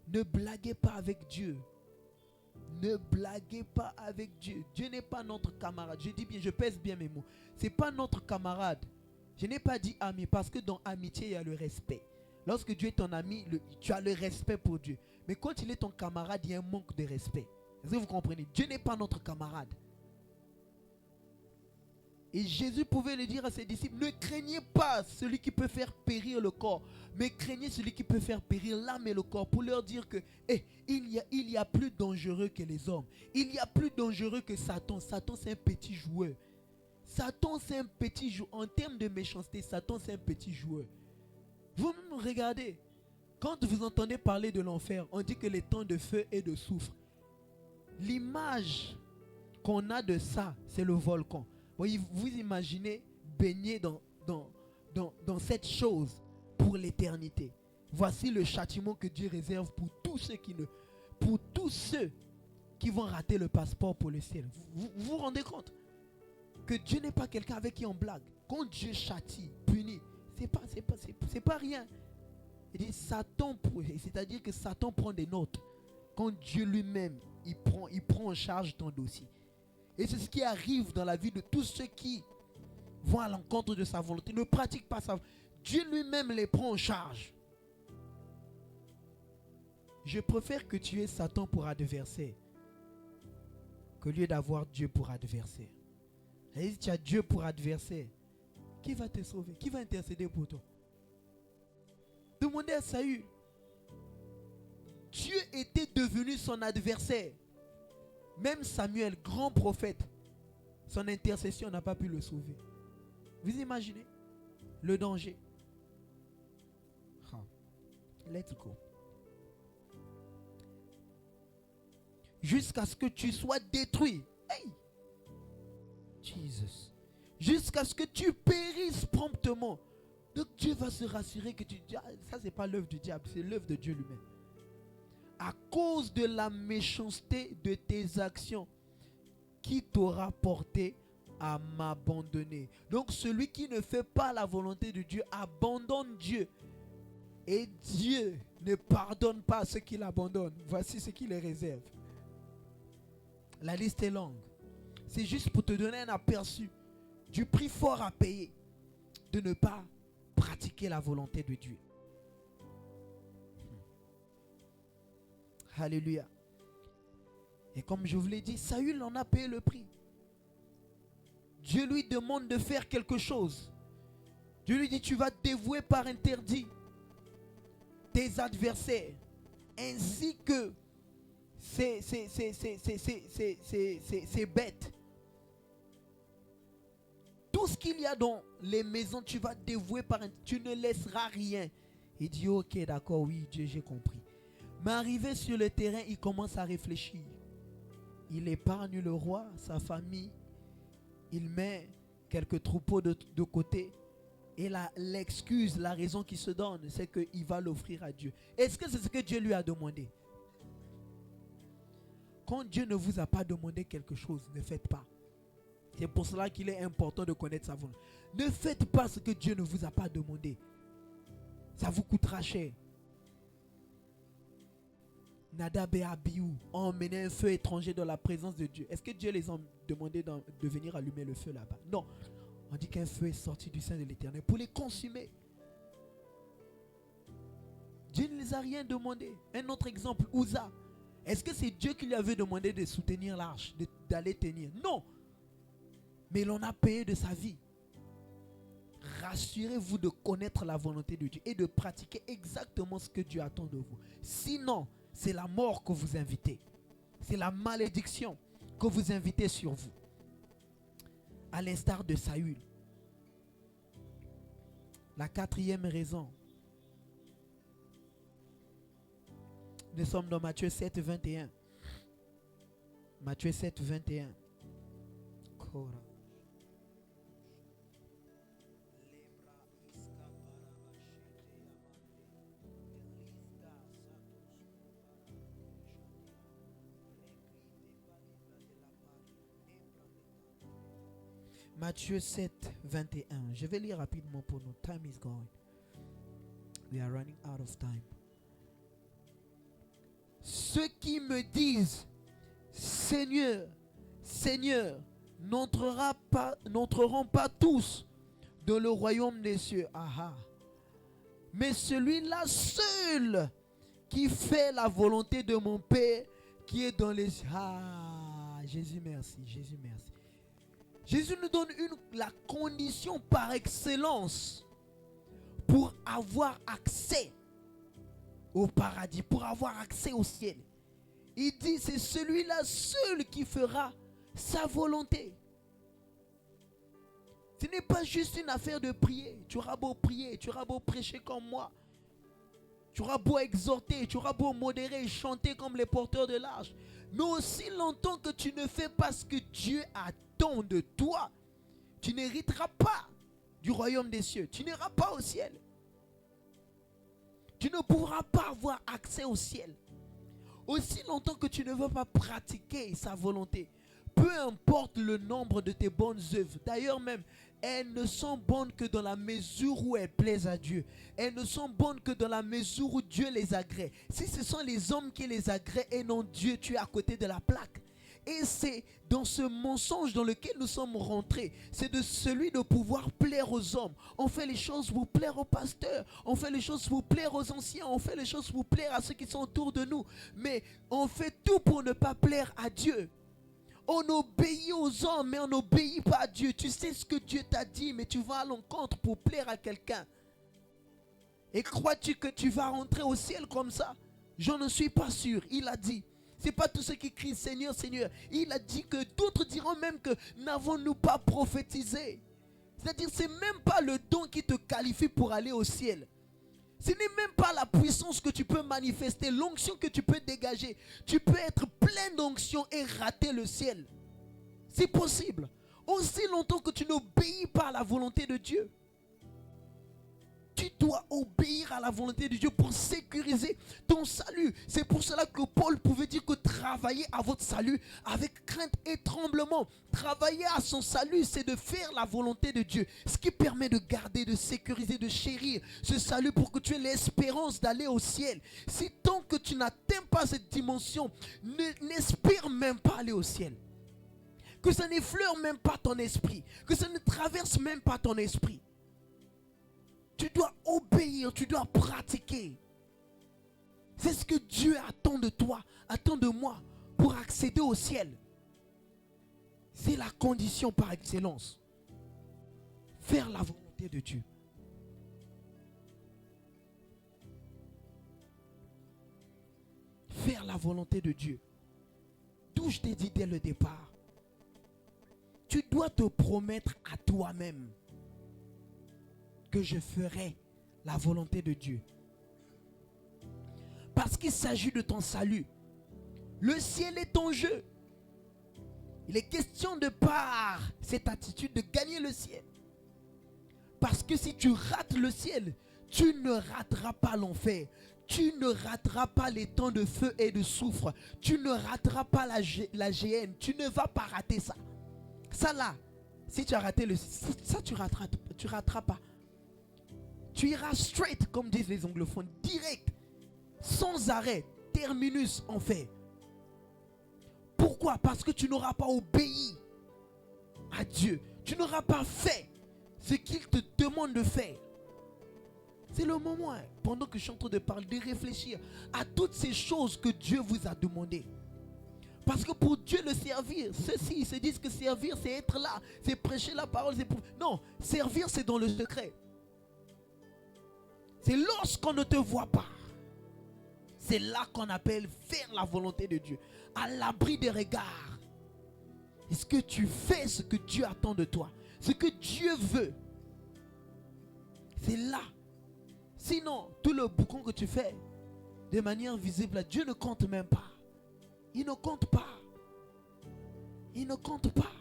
Ne blaguez pas avec Dieu. Ne blaguez pas avec Dieu. Dieu n'est pas notre camarade. Je dis bien, je pèse bien mes mots. Ce n'est pas notre camarade. Je n'ai pas dit ami parce que dans amitié, il y a le respect. Lorsque Dieu est ton ami, tu as le respect pour Dieu. Mais quand il est ton camarade, il y a un manque de respect. Est-ce que vous comprenez? Dieu n'est pas notre camarade. Et Jésus pouvait le dire à ses disciples, ne craignez pas celui qui peut faire périr le corps, mais craignez celui qui peut faire périr l'âme et le corps, pour leur dire que il y a plus dangereux que les hommes. Il y a plus dangereux que Satan. Satan c'est un petit joueur. Satan c'est un petit joueur. En termes de méchanceté, Satan c'est un petit joueur. Vous-même regardez, quand vous entendez parler de l'enfer, on dit que les temps de feu et de soufre. L'image qu'on a de ça, c'est le volcan. Vous imaginez baigner dans cette chose pour l'éternité. Voici le châtiment que Dieu réserve pour tous ceux qui vont rater le passeport pour le ciel. Vous vous rendez compte que Dieu n'est pas quelqu'un avec qui on blague. Quand Dieu châtie, punit, C'est pas rien. Il dit Satan, c'est-à-dire que Satan prend des notes quand Dieu lui-même il prend en charge ton dossier. Et c'est ce qui arrive dans la vie de tous ceux qui vont à l'encontre de sa volonté, ne pratiquent pas sa volonté. Dieu lui-même les prend en charge. Je préfère que tu aies Satan pour adversaire que lieu d'avoir Dieu pour adversaire. Et si tu as Dieu pour adversaire, qui va te sauver? Qui va intercéder pour toi? Demandez à Saül. Dieu était devenu son adversaire. Même Samuel, grand prophète, son intercession n'a pas pu le sauver. Vous imaginez le danger? Let's go. Jusqu'à ce que tu sois détruit. Hey! Jesus. Jusqu'à ce que tu périsses promptement. Donc Dieu va se rassurer que tu dis, ça c'est pas l'œuvre du diable, c'est l'œuvre de Dieu lui-même. À cause de la méchanceté de tes actions, qui t'aura porté à m'abandonner. Donc celui qui ne fait pas la volonté de Dieu abandonne Dieu. Et Dieu ne pardonne pas ceux qui l'abandonnent. Voici ce qu'il les réserve. La liste est longue. C'est juste pour te donner un aperçu du prix fort à payer de ne pas pratiquer la volonté de Dieu. Alléluia. Et comme je vous l'ai dit, Saül en a payé le prix. Dieu lui demande de faire quelque chose. Dieu lui dit, tu vas dévouer par interdit tes adversaires, ainsi que ces bêtes. Tout ce qu'il y a dans les maisons, tu vas dévouer par interdit. Tu ne laisseras rien. Il dit, ok, d'accord, oui, Dieu, j'ai compris. Mais arrivé sur le terrain, il commence à réfléchir. Il épargne le roi, sa famille. Il met quelques troupeaux de côté. Et l'excuse, la raison qu'il se donne, c'est qu'il va l'offrir à Dieu. Est-ce que c'est ce que Dieu lui a demandé? Quand Dieu ne vous a pas demandé quelque chose, ne faites pas. C'est pour cela qu'il est important de connaître sa volonté. Ne faites pas ce que Dieu ne vous a pas demandé. Ça vous coûtera cher. Nadab et Abihu ont emmené un feu étranger dans la présence de Dieu. Est-ce que Dieu les a demandé de venir allumer le feu là-bas? Non. On dit qu'un feu est sorti du sein de l'Éternel pour les consumer. Dieu ne les a rien demandé. Un autre exemple, Uza. Est-ce que c'est Dieu qui lui avait demandé de soutenir l'arche, d'aller tenir? Non. Mais il en a payé de sa vie. Rassurez-vous de connaître la volonté de Dieu et de pratiquer exactement ce que Dieu attend de vous. Sinon, c'est la mort que vous invitez. C'est la malédiction que vous invitez sur vous. À l'instar de Saül. La quatrième raison. Nous sommes dans Matthieu 7, 21. Matthieu 7, 21. Matthieu 7, 21. Je vais lire rapidement pour nous. Time is going. We are running out of time. Ceux qui me disent, Seigneur, Seigneur, n'entreront pas tous dans le royaume des cieux. Aha. Mais celui-là seul qui fait la volonté de mon Père qui est dans les cieux. Ah, Jésus merci, Jésus merci. Jésus nous donne la condition par excellence pour avoir accès au paradis, pour avoir accès au ciel. Il dit, c'est celui-là seul qui fera sa volonté. Ce n'est pas juste une affaire de prier. Tu auras beau prier, tu auras beau prêcher comme moi. Tu auras beau exhorter, tu auras beau modérer, chanter comme les porteurs de l'arche. Mais aussi longtemps que tu ne fais pas ce que Dieu attend de toi, tu n'hériteras pas du royaume des cieux. Tu n'iras pas au ciel. Tu ne pourras pas avoir accès au ciel. Aussi longtemps que tu ne veux pas pratiquer sa volonté. Peu importe le nombre de tes bonnes œuvres. D'ailleurs même, elles ne sont bonnes que dans la mesure où elles plaisent à Dieu. Elles ne sont bonnes que dans la mesure où Dieu les agrée. Si ce sont les hommes qui les agréent et non Dieu, tu es à côté de la plaque. Et c'est dans ce mensonge dans lequel nous sommes rentrés. C'est de celui de pouvoir plaire aux hommes. On fait les choses pour plaire aux pasteurs. On fait les choses pour plaire aux anciens. On fait les choses pour plaire à ceux qui sont autour de nous. Mais on fait tout pour ne pas plaire à Dieu. On obéit aux hommes, mais on n'obéit pas à Dieu. Tu sais ce que Dieu t'a dit, mais tu vas à l'encontre pour plaire à quelqu'un. Et crois-tu que tu vas rentrer au ciel comme ça? Je ne suis pas sûr. Il a dit. Ce n'est pas tous ceux qui crient Seigneur, Seigneur. Il a dit que d'autres diront même que n'avons-nous pas prophétisé? C'est-à-dire, ce n'est même pas le don qui te qualifie pour aller au ciel. Ce n'est même pas la puissance que tu peux manifester, l'onction que tu peux dégager. Tu peux être plein d'onction et rater le ciel. C'est possible. Aussi longtemps que tu n'obéis pas à la volonté de Dieu. Tu dois obéir à la volonté de Dieu pour sécuriser ton salut. C'est pour cela que Paul pouvait dire que travailler à votre salut avec crainte et tremblement. Travailler à son salut, c'est de faire la volonté de Dieu. Ce qui permet de garder, de sécuriser, de chérir ce salut pour que tu aies l'espérance d'aller au ciel. Si tant que tu n'atteins pas cette dimension, n'espère même pas aller au ciel. Que ça n'effleure même pas ton esprit. Que ça ne traverse même pas ton esprit. Tu dois obéir, tu dois pratiquer. C'est ce que Dieu attend de toi, attend de moi pour accéder au ciel. C'est la condition par excellence. Faire la volonté de Dieu. Faire la volonté de Dieu. D'où je t'ai dit dès le départ. Tu dois te promettre à toi-même que je ferai la volonté de Dieu. Parce qu'il s'agit de ton salut. Le ciel est en jeu. Il est question de par cette attitude de gagner le ciel. Parce que si tu rates le ciel, tu ne rateras pas l'enfer. Tu ne rateras pas les temps de feu et de soufre. Tu ne rateras pas la géhenne. Tu ne vas pas rater ça. Ça là, si tu as raté le ciel, ça tu rateras pas. Tu iras straight, comme disent les anglophones, direct, sans arrêt, terminus en fait. Pourquoi? Parce que tu n'auras pas obéi à Dieu. Tu n'auras pas fait ce qu'il te demande de faire. C'est le moment, pendant que je suis en train de parler, de réfléchir à toutes ces choses que Dieu vous a demandées. Parce que pour Dieu le servir, ceux-ci ils se disent que servir c'est être là, c'est prêcher la parole. Non, servir c'est dans le secret. C'est lorsqu'on ne te voit pas. C'est là qu'on appelle faire la volonté de Dieu. À l'abri des regards. Est-ce que tu fais ce que Dieu attend de toi? Ce que Dieu veut. C'est là. Sinon, tout le boucan que tu fais de manière visible, Dieu ne compte même pas. Il ne compte pas. Il ne compte pas.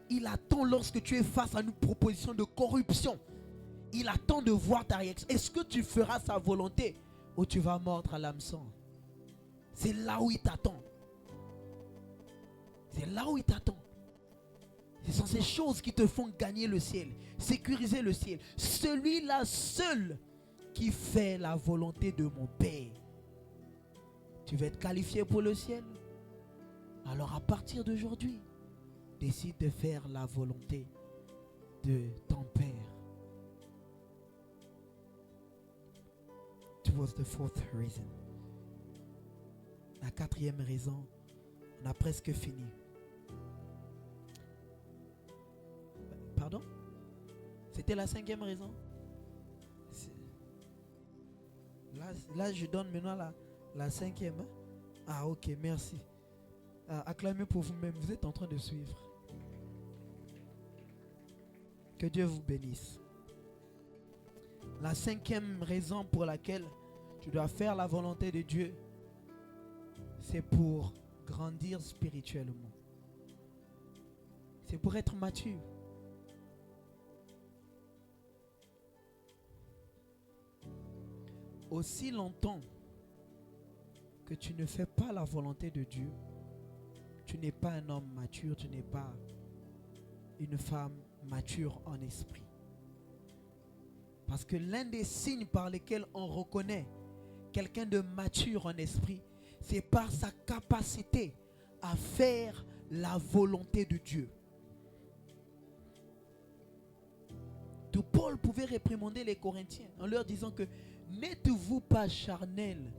Il attend lorsque tu es face à une proposition de corruption. Il attend de voir ta réaction. Est-ce que tu feras sa volonté ou tu vas mordre à l'hameçon? C'est là où il t'attend. C'est là où il t'attend. Ce sont ces choses qui te font gagner le ciel, sécuriser le ciel. Celui-là seul qui fait la volonté de mon Père. Tu veux être qualifié pour le ciel? Alors à partir d'aujourd'hui, décide de faire la volonté de ton Père. It was the fourth reason. La quatrième raison, on a presque fini. Pardon? C'était la cinquième raison? Là, je donne maintenant la cinquième. Hein? Ah, ok, merci. Acclamez pour vous-même, vous êtes en train de suivre. Que Dieu vous bénisse. La cinquième raison pour laquelle tu dois faire la volonté de Dieu, c'est pour grandir spirituellement. C'est pour être mature. Aussi longtemps que tu ne fais pas pas la volonté de Dieu, tu n'es pas un homme mature, tu n'es pas une femme mature en esprit. Parce que l'un des signes par lesquels on reconnaît quelqu'un de mature en esprit, c'est par sa capacité à faire la volonté de Dieu. D'où Paul pouvait réprimander les Corinthiens en leur disant que n'êtes-vous pas charnels,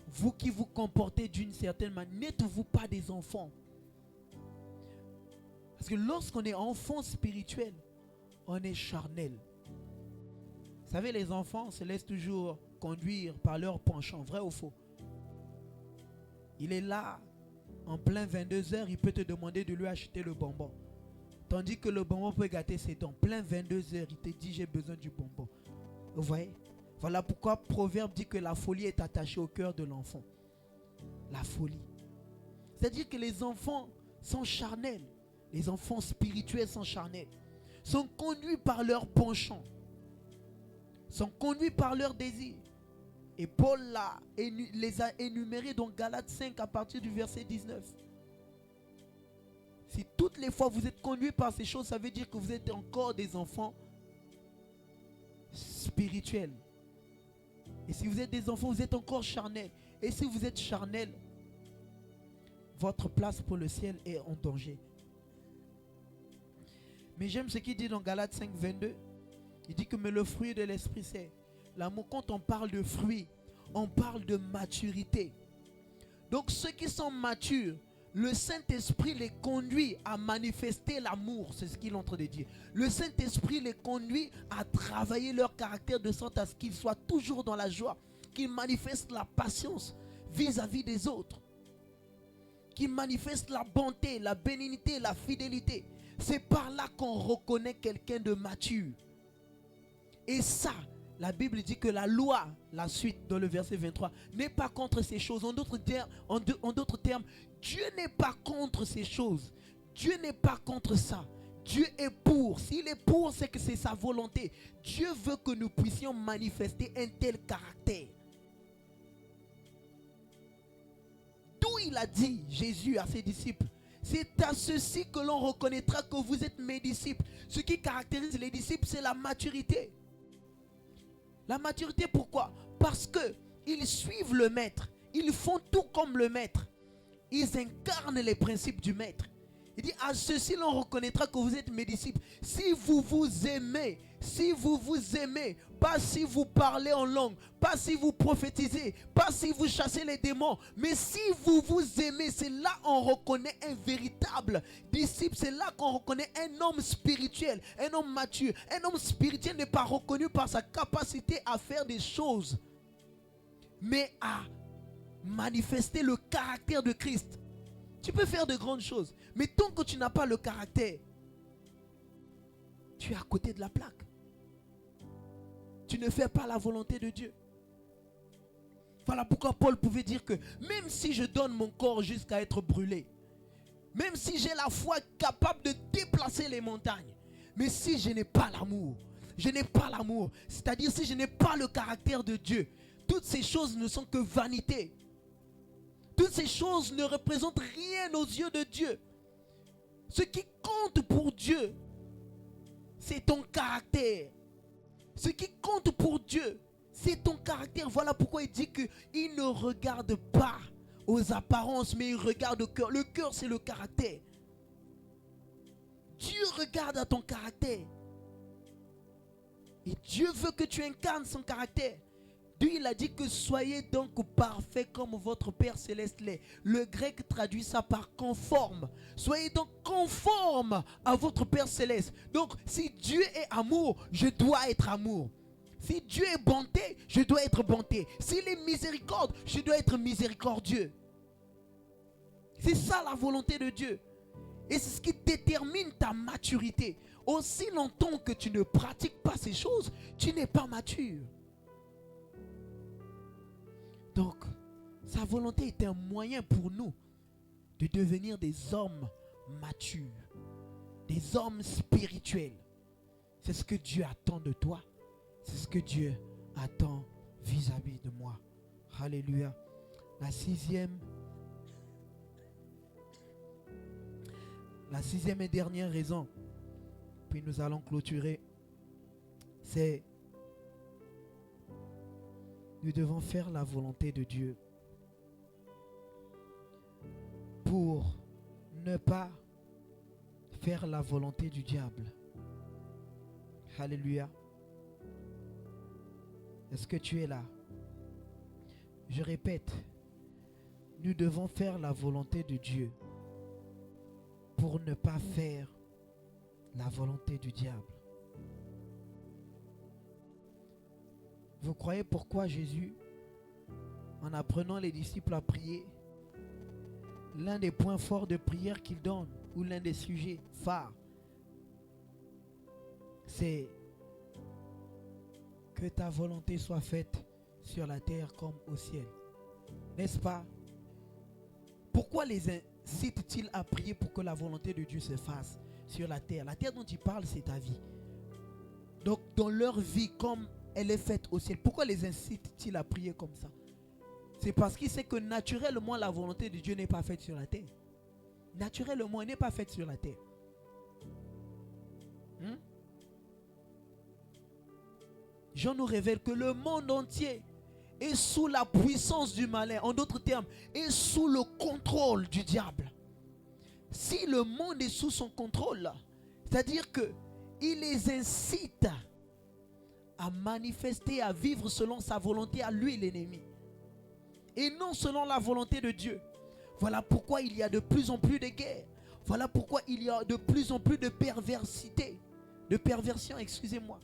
vous qui vous comportez d'une certaine manière, n'êtes-vous pas des enfants? Parce que lorsqu'on est enfant spirituel, on est charnel. Vous savez, les enfants se laissent toujours conduire par leur penchant, vrai ou faux? Il est là, en plein 22h, il peut te demander de lui acheter le bonbon. Tandis que le bonbon peut gâter ses dents. Plein 22h, il te dit j'ai besoin du bonbon. Vous voyez? Voilà pourquoi Proverbe dit que la folie est attachée au cœur de l'enfant. La folie. C'est-à-dire que les enfants sont charnels. Les enfants spirituels sont charnels. Sont conduits par leur penchant. Sont conduits par leurs désirs. Et Paul les a énumérés dans Galates 5 à partir du verset 19. Si toutes les fois vous êtes conduits par ces choses, ça veut dire que vous êtes encore des enfants spirituels. Et si vous êtes des enfants, vous êtes encore charnels. Et si vous êtes charnels, votre place pour le ciel est en danger. Mais j'aime ce qu'il dit dans Galates 5, 22. Il dit que mais le fruit de l'esprit, c'est l'amour. Quand on parle de fruits, on parle de maturité. Donc ceux qui sont matures, le Saint-Esprit les conduit à manifester l'amour. C'est ce qu'il est en train de dire. Le Saint-Esprit les conduit à travailler leur caractère de sorte à ce qu'ils soient toujours dans la joie, qu'ils manifestent la patience vis-à-vis des autres, qu'ils manifestent la bonté, la bénignité, la fidélité. C'est par là qu'on reconnaît quelqu'un de mature. Et ça, la Bible dit que la loi, la suite dans le verset 23, n'est pas contre ces choses. En d'autres termes, Dieu n'est pas contre ces choses. Dieu n'est pas contre ça. Dieu est pour. S'il est pour, c'est que c'est sa volonté. Dieu veut que nous puissions manifester un tel caractère. D'où il a dit, Jésus à ses disciples, c'est à ceci que l'on reconnaîtra que vous êtes mes disciples. Ce qui caractérise les disciples, c'est la maturité. La maturité, pourquoi? Parce qu'ils suivent le maître. Ils font tout comme le maître. Ils incarnent les principes du maître. Il dit, à ceci l'on reconnaîtra que vous êtes mes disciples. Si vous vous aimez, pas si vous parlez en langue, pas si vous prophétisez, pas si vous chassez les démons, mais si vous vous aimez, c'est là qu'on reconnaît un véritable disciple, c'est là qu'on reconnaît un homme spirituel, un homme mature. Un homme spirituel n'est pas reconnu par sa capacité à faire des choses, mais à manifester le caractère de Christ. Tu peux faire de grandes choses, mais tant que tu n'as pas le caractère, tu es à côté de la plaque. Tu ne fais pas la volonté de Dieu. Voilà pourquoi Paul pouvait dire que même si je donne mon corps jusqu'à être brûlé, même si j'ai la foi capable de déplacer les montagnes, mais si je n'ai pas l'amour, c'est-à-dire si je n'ai pas le caractère de Dieu, toutes ces choses ne sont que vanité. Toutes ces choses ne représentent rien aux yeux de Dieu. Ce qui compte pour Dieu, c'est ton caractère. Ce qui compte pour Dieu, c'est ton caractère. Voilà pourquoi il dit qu'il ne regarde pas aux apparences, mais il regarde au cœur. Le cœur, c'est le caractère. Dieu regarde à ton caractère. Et Dieu veut que tu incarnes son caractère. Dieu, il a dit que soyez donc parfaits comme votre Père Céleste l'est. Le grec traduit ça par conforme. Soyez donc conforme à votre Père Céleste. Donc, si Dieu est amour, je dois être amour. Si Dieu est bonté, je dois être bonté. S'il est miséricorde, je dois être miséricordieux. C'est ça la volonté de Dieu. Et c'est ce qui détermine ta maturité. Aussi longtemps que tu ne pratiques pas ces choses, tu n'es pas mature. Donc, sa volonté est un moyen pour nous de devenir des hommes matures, des hommes spirituels. C'est ce que Dieu attend de toi. C'est ce que Dieu attend vis-à-vis de moi. Alléluia. La sixième La sixième et dernière raison, puis nous allons clôturer, c'est nous devons faire la volonté de Dieu pour ne pas faire la volonté du diable. Alléluia. Est-ce que tu es là? Je répète, nous devons faire la volonté de Dieu pour ne pas faire la volonté du diable. Vous croyez pourquoi Jésus, en apprenant les disciples à prier, l'un des points forts de prière qu'il donne, ou l'un des sujets phares, c'est que ta volonté soit faite sur la terre comme au ciel. N'est-ce pas? Pourquoi les incite-t-il à prier pour que la volonté de Dieu se fasse sur la terre? La terre dont il parle, c'est ta vie. Donc, dans leur vie, comme elle est faite au ciel, pourquoi les incite-t-il à prier comme ça? C'est parce qu'il sait que naturellement, la volonté de Dieu n'est pas faite sur la terre. Naturellement, elle n'est pas faite sur la terre. Jean nous révèle que le monde entier est sous la puissance du malin. En d'autres termes, est sous le contrôle du diable. Si le monde est sous son contrôle, c'est-à-dire qu'il les incite à manifester, à vivre selon sa volonté, à lui l'ennemi, et non selon la volonté de Dieu. Voilà pourquoi il y a de plus en plus de guerres. Voilà pourquoi il y a de plus en plus de perversité, de perversion, excusez-moi.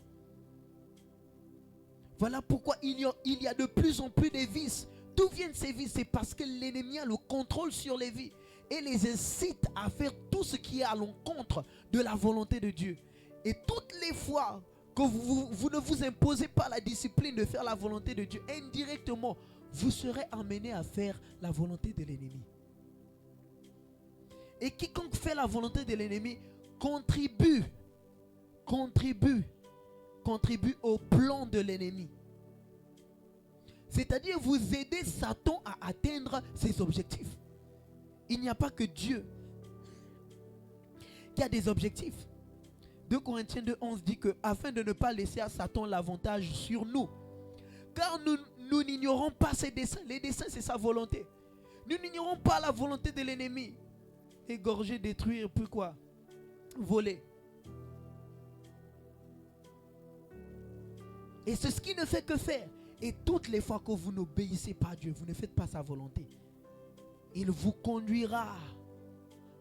Voilà pourquoi il y a de plus en plus de vices. D'où viennent ces vices? C'est parce que l'ennemi a le contrôle sur les vies et les incite à faire tout ce qui est à l'encontre de la volonté de Dieu. Et toutes les fois que vous ne vous imposez pas la discipline de faire la volonté de Dieu, indirectement, vous serez amené à faire la volonté de l'ennemi. Et quiconque fait la volonté de l'ennemi contribue au plan de l'ennemi. C'est-à-dire vous aidez Satan à atteindre ses objectifs. Il n'y a pas que Dieu qui a des objectifs. 2 Corinthiens 2:11 dit que afin de ne pas laisser à Satan l'avantage sur nous, car nous n'ignorons pas ses desseins. Les desseins, c'est sa volonté. Nous n'ignorons pas la volonté de l'ennemi. Égorger, détruire, puis quoi? Voler. Et c'est ce qui ne fait que faire. Et toutes les fois que vous n'obéissez pas à Dieu, vous ne faites pas sa volonté, il vous conduira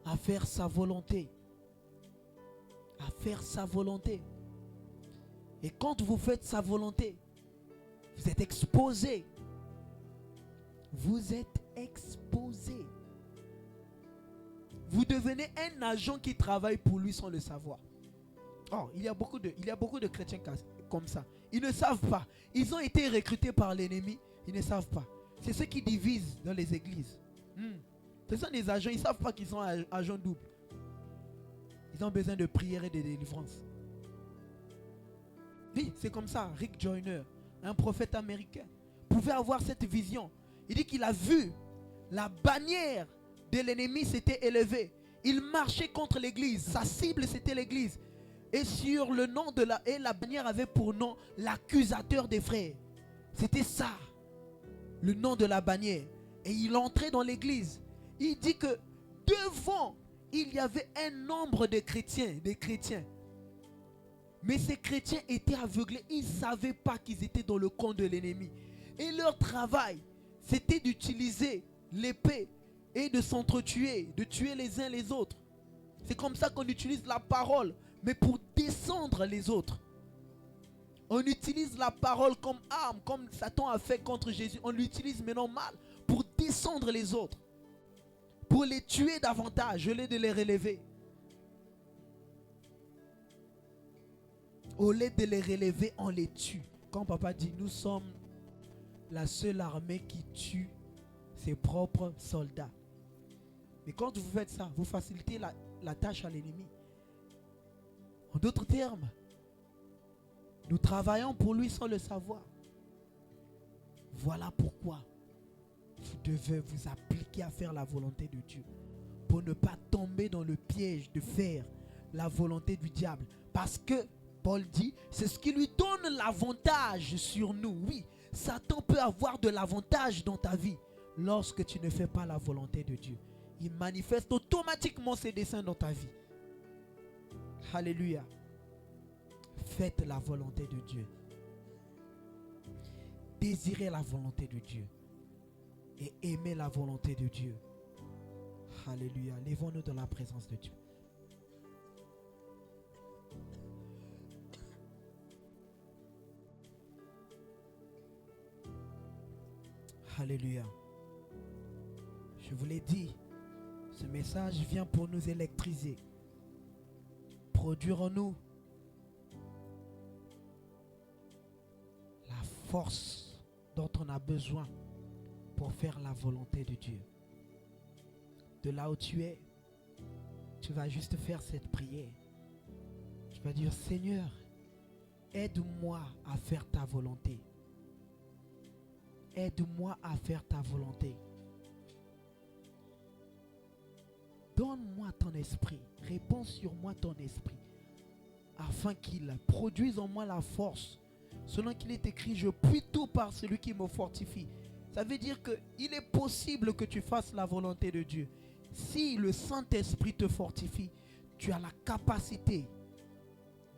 à faire sa volonté. À faire sa volonté. Et quand vous faites sa volonté, vous êtes exposé. Vous êtes exposé. Vous devenez un agent qui travaille pour lui sans le savoir. Oh, il y a beaucoup de chrétiens comme ça. Ils ne savent pas. Ils ont été recrutés par l'ennemi. Ils ne savent pas. C'est ceux qui divisent dans les églises. Ce sont des agents. Ils ne savent pas qu'ils sont agents doubles. Ils ont besoin de prière et de délivrance. Oui, c'est comme ça. Rick Joyner, un prophète américain, pouvait avoir cette vision. Il dit qu'il a vu la bannière de l'ennemi s'était élevée. Il marchait contre l'église. Sa cible, c'était l'église. Et sur le nom de la bannière avait pour nom l'accusateur des frères. C'était ça, le nom de la bannière. Et il entrait dans l'église. Il dit que devant, il y avait un nombre de chrétiens, Mais ces chrétiens étaient aveuglés. Ils ne savaient pas qu'ils étaient dans le camp de l'ennemi. Et leur travail, c'était d'utiliser l'épée et de s'entretuer, de tuer les uns les autres. C'est comme ça qu'on utilise la parole, mais pour descendre les autres. On utilise la parole comme arme, comme Satan a fait contre Jésus. On l'utilise maintenant mal pour descendre les autres, pour les tuer davantage au lieu de les relever. Au lieu de les relever, on les tue. Quand papa dit, nous sommes la seule armée qui tue ses propres soldats. Mais quand vous faites ça, vous facilitez la tâche à l'ennemi. En d'autres termes, nous travaillons pour lui sans le savoir. Voilà pourquoi vous devez vous appliquer à faire la volonté de Dieu. pour ne pas tomber dans le piège de faire la volonté du diable. Parce que, Paul dit, c'est ce qui lui donne l'avantage sur nous. Oui, Satan peut avoir de l'avantage dans ta vie lorsque tu ne fais pas la volonté de Dieu. Il manifeste automatiquement ses desseins dans ta vie. Alléluia. Faites la volonté de Dieu. Désirez la volonté de Dieu. Et aimez la volonté de Dieu. Alléluia. Lèvons-nous dans la présence de Dieu. Alléluia. Je vous l'ai dit, ce message vient pour nous électriser. Produire en nous la force dont on a besoin pour faire la volonté de Dieu. De là où tu es, tu vas juste faire cette prière. Tu vas dire, Seigneur, aide-moi à faire ta volonté. Aide-moi à faire ta volonté. Donne-moi ton esprit. Répands sur moi ton esprit. Afin qu'il produise en moi la force. Selon qu'il est écrit, je puis tout par celui qui me fortifie. Ça veut dire qu'il est possible que tu fasses la volonté de Dieu. Si le Saint-Esprit te fortifie, tu as la capacité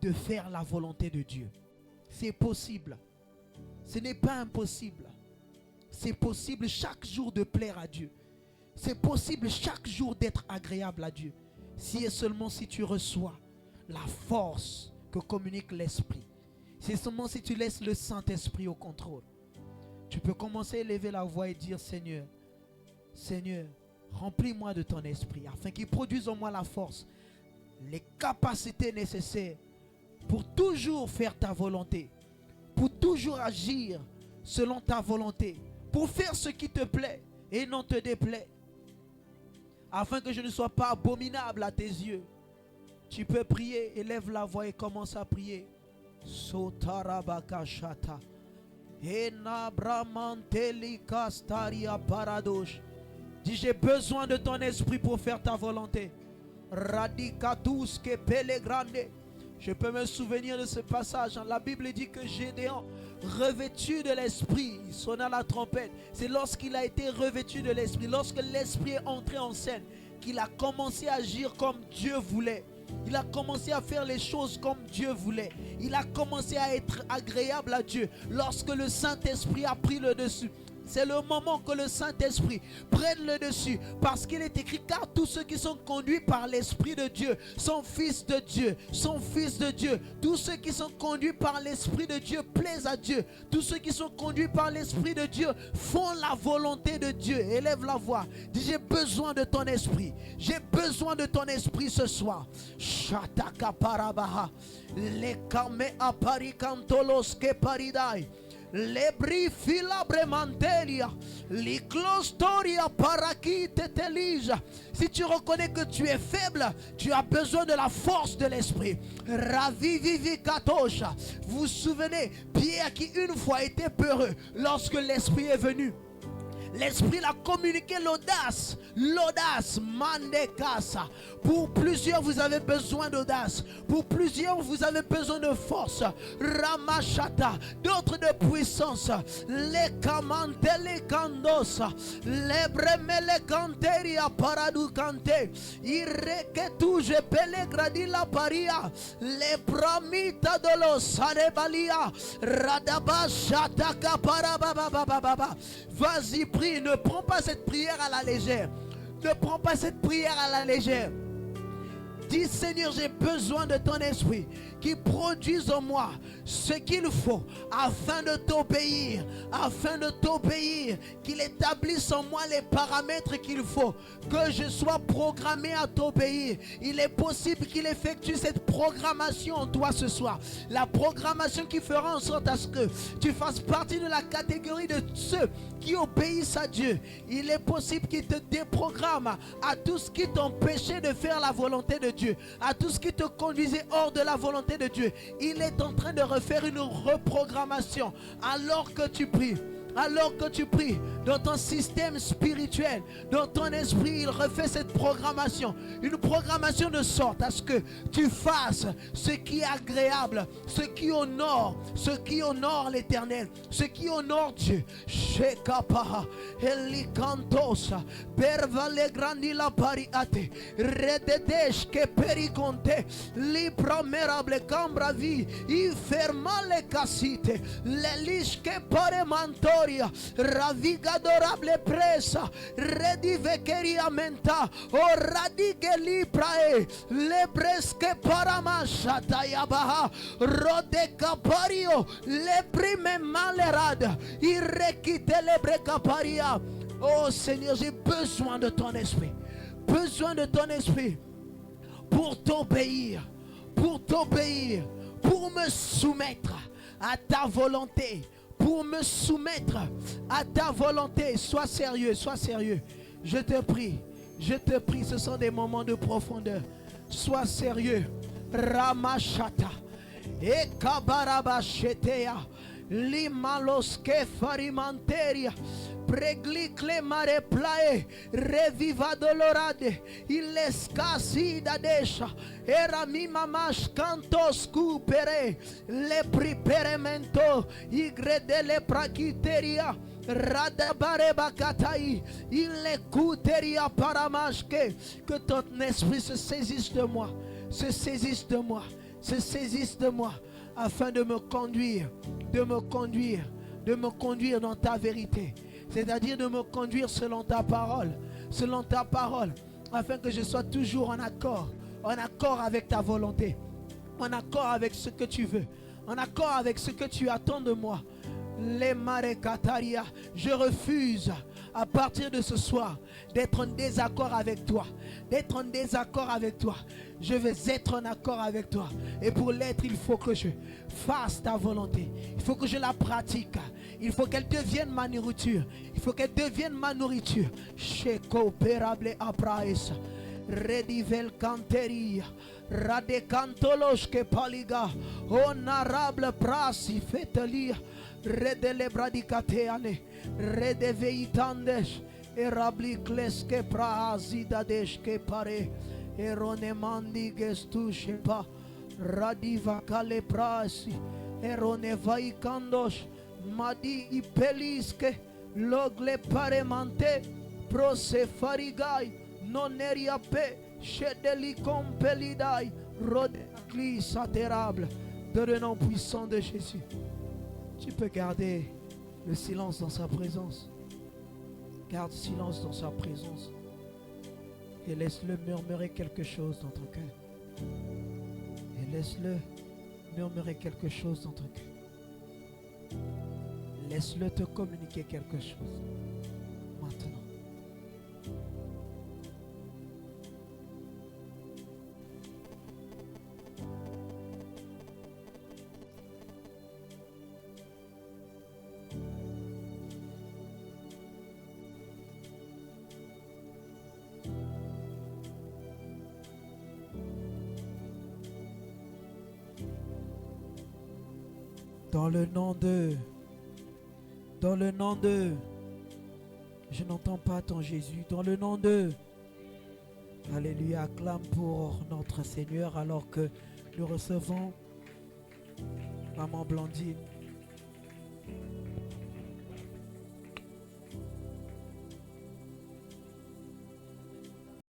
de faire la volonté de Dieu. C'est possible. Ce n'est pas impossible. C'est possible chaque jour de plaire à Dieu. C'est possible chaque jour d'être agréable à Dieu. Si et seulement si tu reçois la force que communique l'Esprit. C'est seulement si tu laisses le Saint-Esprit au contrôle. Tu peux commencer à élever la voix et dire, Seigneur, Seigneur, remplis-moi de ton esprit afin qu'il produise en moi la force, les capacités nécessaires pour toujours faire ta volonté, pour toujours agir selon ta volonté, pour faire ce qui te plaît et non te déplaît, afin que je ne sois pas abominable à tes yeux. Tu peux prier, élève la voix et commence à prier. Sotarabakashata. Enabramanteli kastaria paradosh. Dis, j'ai besoin de ton esprit pour faire ta volonté. Radikatus ke pelegrande. Je peux me souvenir de ce passage. La Bible dit que Gédéon, revêtu de l'esprit, il sonna la trompette. C'est lorsqu'il a été revêtu de l'esprit, lorsque l'esprit est entré en scène, qu'il a commencé à agir comme Dieu voulait. Il a commencé à faire les choses comme Dieu voulait. Il a commencé à être agréable à Dieu. Lorsque le Saint-Esprit a pris le dessus, c'est le moment que le Saint-Esprit prenne le dessus. Parce qu'il est écrit, car tous ceux qui sont conduits par l'Esprit de Dieu sont fils de Dieu. Sont fils de Dieu. Tous ceux qui sont conduits par l'Esprit de Dieu plaisent à Dieu. Tous ceux qui sont conduits par l'Esprit de Dieu font la volonté de Dieu. Élève la voix. Dis, j'ai besoin de ton esprit. J'ai besoin de ton esprit ce soir. Shataka parabaha. Lekame aparikantolos ke paridai. Lebri filabremantelia, l'iclostoria parakite telija. Si tu reconnais que tu es faible, tu as besoin de la force de l'esprit. Ravivivi katosha. Vous vous souvenez, Pierre qui une fois était peureux lorsque l'esprit est venu. L'esprit l'a communiqué l'audace. L'audace, mandekasa. Pour plusieurs, vous avez besoin d'audace. Pour plusieurs, vous avez besoin de force. Ramachata. D'autres de puissance. Les kamante, les kandos. Les bremele kanteria paradu kante. Ireketu pele gradi la paria. Les pramita de los arebalia. Radaba shataka parabababababa. Vas-y, prie, ne prends pas cette prière à la légère. Ne prends pas cette prière à la légère. Dis, Seigneur, j'ai besoin de ton esprit qui produise en moi ce qu'il faut afin de t'obéir, qu'il établisse en moi les paramètres qu'il faut, que je sois programmé à t'obéir. Il est possible qu'il effectue cette programmation en toi ce soir. La programmation qui fera en sorte à ce que tu fasses partie de la catégorie de ceux qui obéissent à Dieu. Il est possible qu'il te déprogramme à tout ce qui t'empêchait de faire la volonté de Dieu, à tout ce qui te conduisait hors de la volonté de Dieu. Il est en train de refaire une reprogrammation alors que tu pries. Alors que tu pries, dans ton système spirituel, dans ton esprit, il refait cette programmation. Une programmation de sorte à ce que tu fasses ce qui est agréable, ce qui honore l'Éternel, ce qui honore Dieu. Shekapa, Elikantosa, Pervale Grandila Pariate, Rededesh que Periconte, Lipromerable Cambravi, Ifermale Casite, Lelish que Paremantoria, Raviga adorable presa, Redivekeria menta, O Radigeli Prae, Lebreske Paramashata Yabaha, Rodeka Pario, Le Prime Malerade, Irrekite Lebreka Paria. Oh Seigneur, j'ai besoin de ton esprit. Besoin de ton esprit pour t'obéir, pour me soumettre à ta volonté, pour me soumettre à ta volonté. Sois sérieux, sois sérieux. Je te prie, ce sont des moments de profondeur. Sois sérieux. Ramashata, Ekabarabashetea, Limaloske Farimanteria. Preglicle mare plae, reviva dolorade, il escasi da desha, era mi mamash cantos cupere, le priperemento, igre delle praquiteria, radabare bakatai, il écouteria paramashke, que ton esprit se saisisse de moi, afin de me conduire dans ta vérité. C'est-à-dire de me conduire selon ta parole, afin que je sois toujours en accord avec ta volonté, en accord avec ce que tu veux, en accord avec ce que tu attends de moi. Les marekataria, je refuse à partir de ce soir d'être en désaccord avec toi, Je veux être en accord avec toi. Et pour l'être, il faut que je fasse ta volonté. Il faut que je la pratique. Il faut qu'elle devienne ma nourriture. Sheko perable apraes. Redivel canteria. Radecantoloske paliga. Honorable prasi fetelia. Redele bradicateane. Redeveitandes. Erabli kleske praazidadeshke pare. Eronemandi gestushepa. Radiva kale prasi. Eronevai kandosh. Madi ipeliske. Logle paremante. Prose farigai. Noneria pe. Shedeli compelidai. Rodecli satérable. De le nom puissant de Jésus. Tu peux garder le silence dans sa présence. Garde silence dans sa présence. Et laisse-le murmurer quelque chose dans ton cœur. Laisse-le te communiquer quelque chose. Maintenant. Dans le nom de, je n'entends pas ton Jésus, dans le nom de, alléluia, acclame pour notre Seigneur alors que nous recevons Maman Blandine.